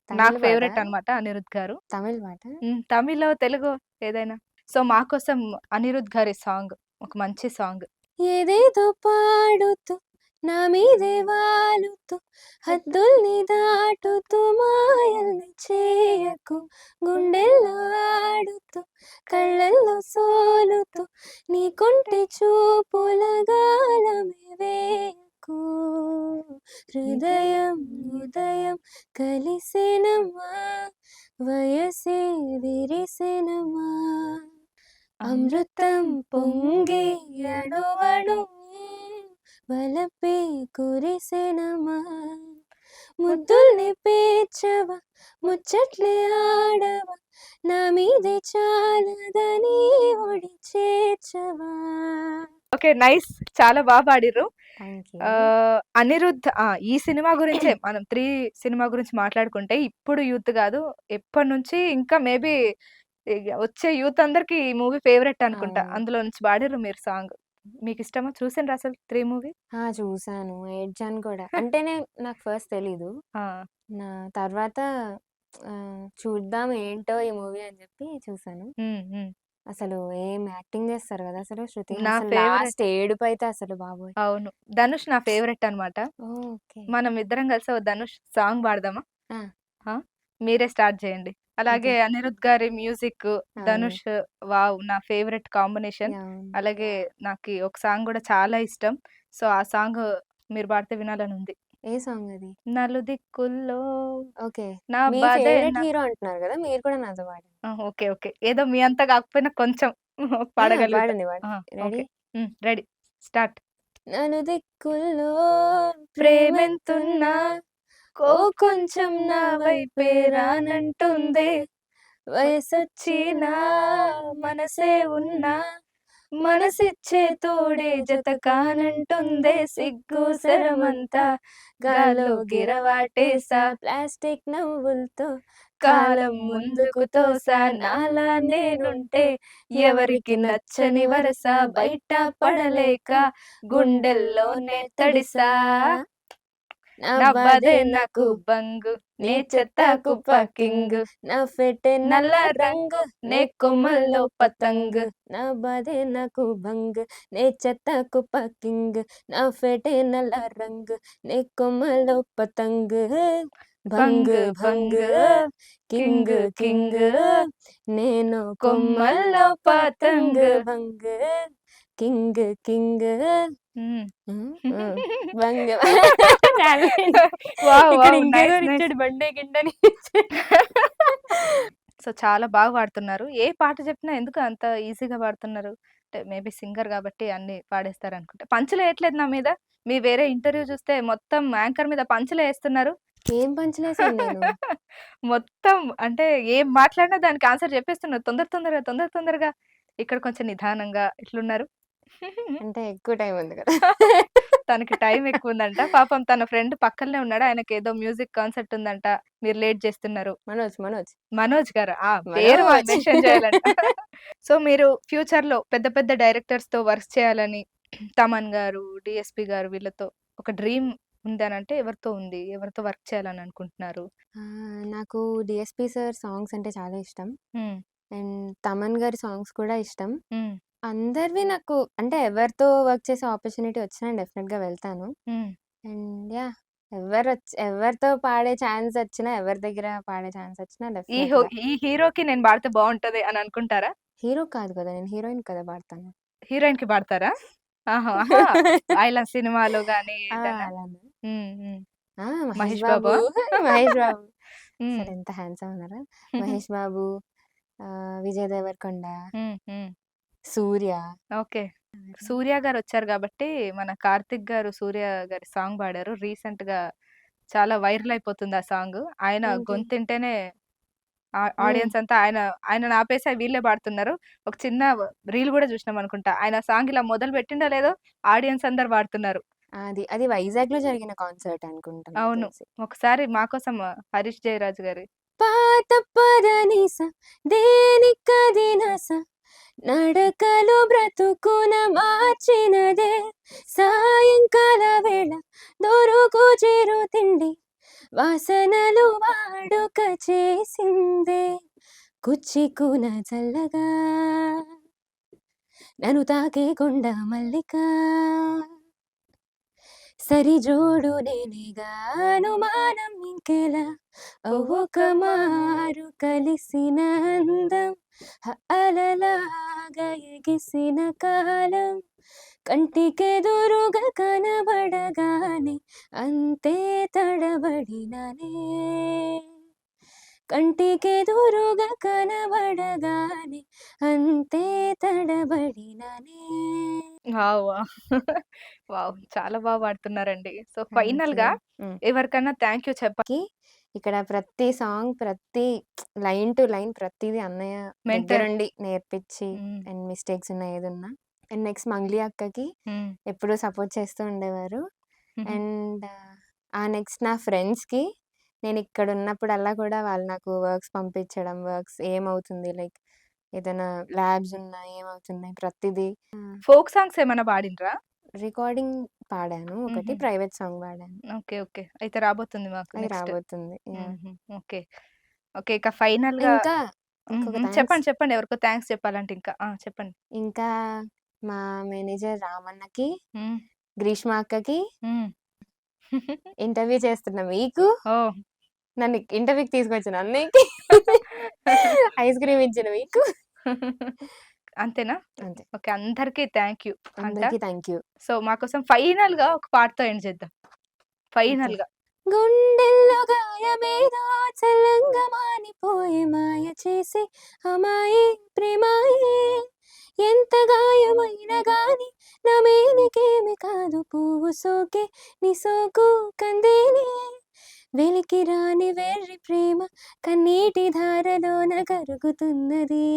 తమిళ్ నాకు పాట? ఫేవరెట్ అన్నమాట అనిరుద్ గారు. తమిళ్ పాట? తమిళో, తెలుగో ఏదైనా. సో, మా కోసం అనిరుద్ గారి సాంగ్ ఒక మంచి సాంగ్. ఏదేదో పాడుతూ నా మీదే వాలుతూ హద్దుల్ని దాటుతూ మాయల్ని చేయకు గుండెల్లో ఆడుతూ కళ్ళల్లో సోలుతూ నీ కొంటె చూపుల గాలమే వేయకు వరకు హృదయం ఉదయం కలిసెనమా వయసే విరిసెనమా అమృతం పొంగి అణువణు వలపే కురిసెనమా ముద్దుల్ని పేర్చవా ముచ్చట్లే ఆడవా నా మీదే చాలదని ఒడి చేర్చవా. ఓకే, నైస్, చాలా బాగా పాడిర్రు. Thank you. అనిరుద్ధ్ ఈ సినిమా గురించే మనం 3 సినిమా గురించి మాట్లాడుకుంటే ఇప్పుడు యూత్ కాదు, ఎప్పటి నుంచి ఇంకా మేబీ వచ్చే యూత్ అందరికి ఈ మూవీ ఫేవరెట్ అనుకుంటా. అవును. అందులో నుంచి పాడిర్రు మీరు సాంగ్. మీకు ఇష్టమా? చూసిండ్రా అసలు 3 మూవీ? చూసాను, ఏడ్చాను కూడా. అంటే నాకు ఫస్ట్ తెలీదు. నా తర్వాత చూద్దాం ఏంటో ఈ మూవీ అని చెప్పి చూసాను. అసలు ఏం యాక్టింగ్ చేస్తారు కదా అసలు శృతి నా హాసన్. ఫేవరెట్. లాస్ట్ ఏడుపు అయితే అసలు బాబోయ్. అవును, ధనుష్ నా ఫేవరెట్ అన్నమాట. ఓకే. మనం ఇద్దరం కలిసి ఓ ధనుష్ సాంగ్ పాడదామా? ఆ, ఆ! మీరే స్టార్ట్ చేయండి. అలాగే ఓకే. అనిరుద్ గారి మ్యూజిక్, అవును. ధనుష్, వావ్! నా ఫేవరెట్ కాంబినేషన్. అవును. అలాగే నాకి ఒక సాంగ్ గూడా చాలా ఇష్టం. సో, ఆ సాంగ్ మీరు పాడితే వినాలనుంది. ఏ సాంగ్ అది? నలుదిక్కుల్లో ఓకే. నా మీ బాధే ఫేవరెట్ నా హీరో అంటున్నారు కదా, మీరు కూడా నాతో పాడండి. ఓకే. ఓకే. ఏదో మీ అంత కాకపోయినా కొంచెం పాడగలుగుతా. పాడండి పాడండి. రెడీ? ఓకే. రెడీ. స్టార్ట్. నలు దిక్కుల్లో ప్రేమెంతున్నా ప్రేమెంతున్నా ఓ కొంచెం నా వైపే రానంటుందే వయసొచ్చినా మనసే ఉన్నా మనసిచ్చే తోడే జత కానంటుందే సిగ్గు శరమంతా గాల్లో గిరవాటేసా ప్లాస్టిక్ నవ్వులతో కాలం ముందుకు తోసా నాలా నేనుంటే ఎవరికి నచ్చని వరస బయట పడలేక గుండెల్లోనే తడిసా నా బాధే నాకు బంగు, నే చెత్తాకు పాకింగ్, నా ఫెటే నల్ల నల్ల రంగు నే కొమ్మల్లో పతంగ్. నా బాధే నాకు భంగ్ నే చెత్తకు పకింగ్ నా ఫెటే నల్ల రంగు నే కొమ్మలో పతంగ్ భంగ్ భంగ్ కింగ్ కింగ్ నేను కొమ్మల్లో పతంగ్ భంగ్ కింగ్ కింగ్ భంగ్. ఇక్కడ ఇంకేదో ఇచ్చాడు బండే గిండని. సో, చాలా బాగా పాడుతున్నారు. ఏ పాట చెప్పినా ఎందుకు అంత ఈజీగా పాడుతున్నారు? అంటే మేబీ సింగర్ గాబట్టి అన్నీ పాడేస్తారనుకుంటా. పంచులేయట్లేదు నా మీద. మీ వేరే ఇంటర్వ్యూ చూస్తే మొత్తం యాంకర్ మీద పంచులేస్తున్నారు. ఏం పంచలేసాను నేను? మొత్తం అంటే ఏం మాట్లాడినా దానికి ఆన్సర్ చెప్పేస్తున్నారు. తొందరగా. ఇక్కడ కొంచెం నిదానంగా ఇట్లున్నారు. అంటే ఎక్కువ టైం ఉంది కదా. తనకి టైం ఎక్కువుందంట. పాపం తన ఫ్రెండ్ పక్కలనే ఉన్నాడు. ఆయనకేదో మ్యూజిక్ కాన్సర్ట్ ఉందంట. మీరు లేట్ చేస్తున్నారు. మనోజ్ గారా? పేరు మనోజ్. మెన్షన్ చేయాలంట. సో, మీరు ఫ్యూచర్‌లో పెద్ద పెద్ద డైరెక్టర్స్‌తో వర్క్ చేయాలని తమన్ గారు, డీఎస్‌పీ గారు వీళ్ళతో ఒక డ్రీమ్ ఉందనంటే ఎవరితో ఉంది? ఎవరితో వర్క్ చేయాలని అనుకుంటున్నారు? నాకు డిఎస్పి సార్ సాంగ్స్ అంటే చాలా ఇష్టం. హ్మ్. అండ్ తమన్ గారి సాంగ్స్ కూడా ఇష్టం. హ్మ్. అందరివి నాకు అంటే ఎవరితో వర్క్ చేసే ఆపర్చునిటీ వచ్చినా డెఫినెట్‌గా వెళ్తాను. హ్మ్. అండ్ ఎవరితో పాడే ఛాన్స్ వచ్చినా, ఎవరి దగ్గర పాడే ఛాన్స్ వచ్చినా ఈ హో డెఫినెట్‌గా. ఈ హీరోకి నేను పాడితే బావుంటది అని అనుకుంటారా? హీరో కాదు కదా! నేను హీరోయిన్ కదా పాడతాను. హీరోయిన్‌కి పాడతారా? ఆహా! ఐలా సినిమాలో గాని ఏదైనా? అలానే. హ్మ్. హ్మ్. మహేష్ మహేష్ బాబు. బాబా? మహేష్ బాబు. హ్మ్. అసలు ఎంత హ్యాండ్సమ్ ఉన్నారో. మహేష్ బాబు, విజయ్ దేవరకొండ, హ్మ్. హ్మ్. సూర్య. ఓకే. సూర్య గారొచ్చారు గాబట్టి, మన కార్తిక్ గారు సూర్య గారి సాంగ్ పాడారు. రీసెంట్‌గా చాలా వైరల్ అయిపోతుంది ఆ సాంగ్. ఆయన ఏంటి? గొంతింటేనే హ్మ్. ఆడియన్స్ అంతా ఆయనని ఆపేసి వీళ్ళే పాడుతున్నారు. ఒక చిన్న రీల్ గూడా జూసినామనుకుంటా. ఆయన సాంగ్ ఇలా మొదలు పెట్టిండో లేదో ఆడియన్స్ అందరూ పాడుతున్నారు. అది వైజాగ్‌లో జరిగిన కాన్సర్ట్ అనుకుంటా నాకు అవును. తెలిసి. ఒకసారి మా కోసం హరీష్ జయరాజ్ గారి పాత పదనిస దేనికది నస నడకలు బ్రతుకున మార్చినదే సాయంకాల వేళ దొరుకు చిరు తిండి వాసనలు వాడుక చేసిందే కుచ్చికున చల్లగా నన్ను తాకే కొండ మల్లిక సరిజోడు నేనేగా అనుమానం ఇంకెలా ఒక మారు కలిసిన అందం అలలా బాగా ఎగిసిన కాలం కంటికెదురుగా కనబడగానే అంతే తడబడిననే కంటికెదురుగా కనబడగానే అంతే తడబడిననే. వావ్! వావ్! చాలా బా పాడుతున్నారండి. సో, థ్యాంక్ ఫైనల్‌గా యూ. హ్మ్. ఎవరికన్నా థాంక్ యూ చెప్పాలి. ఇక్కడ ప్రతి సాంగ్, ప్రతి లైన్ టు లైన్ ప్రతీది అన్నయ్య మెంటర్. దగ్గరుండి నేర్పిచ్చి హ్మ్. అండ్ మిస్టేక్స్ ఉన్నా ఏదున్నా అండ్ నెక్స్ట్ మంగ్లీ అక్కకి హ్మ్. ఎప్పుడూ సపోర్ట్ చేస్తూ ఉండేవారు. హుహు. అండ్ నెక్స్ట్ నా ఫ్రెండ్స్‌కి నేనిక్కడున్నప్పుడల్లా కూడా వాళ్ళు నాకు వర్క్స్ పంపించడం, వర్క్స్ ఏమవుతుంది లైక్ ఏదైనా ల్యాబ్స్ ఉన్నా, ఏమవుతున్నాయి ప్రతీదీ ఫోక్ సాంగ్స్ ఏమన్నా పాడిండ్రా? రికార్డింగ్ పాడాను. ఒకటి హుహు. ప్రైవేట్ సాంగ్ పాడాను. ఓకే. ఓకే. అయితే రాబోతుంది మాకు అది నెక్స్ట్. రాబోతుంది. యాహ్! హుహు. ఓకే. ఓకే. ఇక ఫైనల్‌గా ఇంకా ఇంకొక థాంక్స్ చెప్పండి. చెప్పండి. ఎవరికో థాంక్స్ చెప్పాలంటే ఇంకా. ఆ! చెప్పండి. ఇంకా మా మేనేజర్ రామన్నకి, హ్మ్. గ్రీష్మ అక్కకి, హ్మ్. ఇంటర్వ్యూ చేస్తున్న మీకు, ఓహ్! నన్ను ఇంటర్వ్యూకి తీసుకొచ్చిన అన్నయ్యకి, ఐస్ క్రీమ్ ఇచ్చిన మీకు. అంతేనా? అంతే. ఓకే. అందరికి థాంక్ యూ అంట. అందరికి థాంక్ యూ. సో, మా కోసం ఫైనల్‌గా ఒక పాటతో ఎండ్ చేద్దాం. ఓకే. ఫైనల్‌గా. గుండెల్లో గాయమేదో చల్లంగా మానిపోయే మాయ చేసి అమాయే ప్రేమాయే ఎంత గాయమైనా గాని నా మేనికేమి కాదు పువ్వు సోకే నీ సోకు కందేనే వెలికి రాని వెర్రి ప్రేమ కన్నీటి ధారలోన కరుగుతున్నది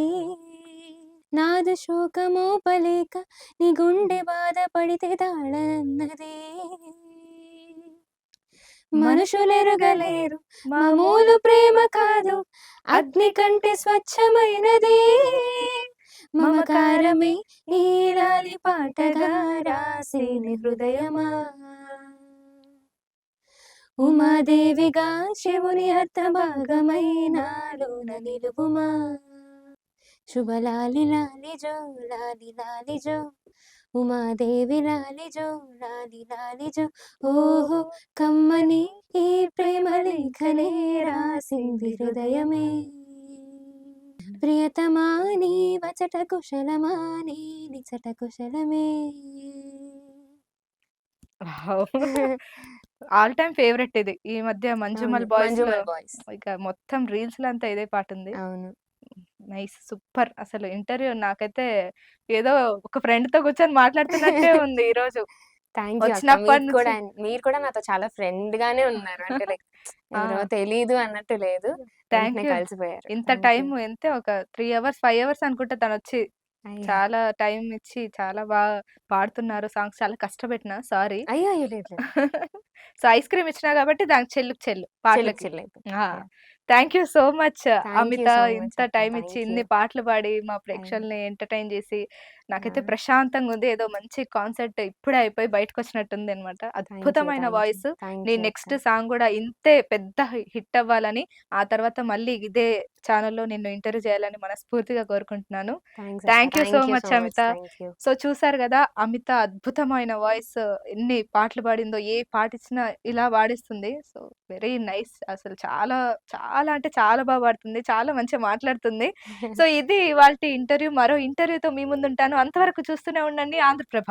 నాదు శోకమోపలేక నీ గుండె బాధపడితే తాళన్నది మనుషులెరుగలేరు మామూలు ప్రేమ కాదు అగ్ని కంటే స్వచ్ఛమైనదే మమకారమే నీలాలి పాటగా రాసిని హృదయమా ఉమాదేవిగా శివుని అర్థభాగమైనాలోన నిలువుమా శుభలాలి లాలి జో లాలి లాలి జో ఉమాదేవి లాలి జో లాలి లాలి జో ఓహో కమ్మని ఈ ప్రేమ లేఖనే రాసింది హృదయమే ప్రియతమా నీ వచట కుశలమా నీ నిచట కుశలమే వావ్! ఆల్ టైమ్ ఫేవరెట్ ఇది. ఈ మధ్య అవును. 'మంజుమల్ బాయ్స్‌లో' మంజుమల్ బాయ్స్. ఇక మొత్తం రీల్స్‌లో అంతా ఇదే పాటుంది. అవును. నైస్. సూపర్. అసలు ఇంటర్వ్యూ నాకైతే ఏదో ఒక ఫ్రెండ్‌తో కూర్చొని మాట్లాడుతున్నట్టే ఉంది ఈరోజు. థ్యాంక్ యూ అక్క. వచ్చినప్పటి నుంచి. మీరు కూడా నాతో చాలా ఫ్రెండ్‌గానే ఉన్నారు. అంటే లైక్ ఎవరో ఆ! తెలీదు అన్నట్టు లేదు. థాంక్ వెంటనే యూ. కలిసిపోయారు. ఇంత థ్యాంక్ యూ. టైమ్ ఎంత ఒక 3 అవర్స్, 5 అవర్స్ అనుకుంటా తనొచ్చి అయ్యో! చాలా టైమ్ ఇచ్చి చాలా పాడుతున్నారు సాంగ్స్. చాలా కష్టపెట్టినా సారీ. అయ్యో! అయ్యో! లేదు లేదు. సో, ఐస్ క్రీమ్ ఇచ్చినా కాబట్టి దానికి చెల్లుకి చెల్లు చెల్లుకి పాటలకి. చెల్లయిపోయింది. ఆ! Yeah! Thank you so much thank you Amit. So much ఇంత అక్క. టైమ్ ఇచ్చి థ్యాంక్ యూ. ఇన్ని పాటలు పాడి మా అయ్యో! ప్రేక్షకుల్ని ఎంటర్‌టైన్ చేసి నాకైతే ఆ! ప్రశాంతంగా ఉంది. ఏదో మంచి కాన్సర్ట్ ఇప్పుడే అయిపోయి బయటకొచ్చినట్టుందనమాట. Thank you. అద్భుతమైన థ్యాంక్ యూ. వాయిస్. నీ థ్యాంక్ యూ అక్క. నెక్స్ట్ సాంగ్ గూడా ఇంతే పెద్ద హిట్ అవ్వాలని, ఆ తర్వాత మళ్ళీ ఇదే ఛానెల్‌లో నిన్ను ఇంటర్వ్యూ చేయాలని మనస్ఫూర్తిగా కోరుకుంటున్నాను. థాంక్స్ అక్క. Thank you so thank you so much much. Amit. Thank you. So, చూసారు గదా! అమిత అద్భుతమైన వాయిస్ ఎన్ని పాటలు పాడిందో, ఏ పాటిచ్చినా ఇలా పాడిస్తుంది. So, very nice. అసలు చాలా, చాలా అంటే చాలా బా పాడుతుంది. చాలా మంచిగా మాట్లాడుతుంది. సో, ఇది ఇవాల్టి ఇంటర్వ్యూ. మరో ఇంటర్వ్యూతో మీ ముందుంటాను. అంతవరకు చూస్తూనే ఉండండి ఆంధ్రప్రభ.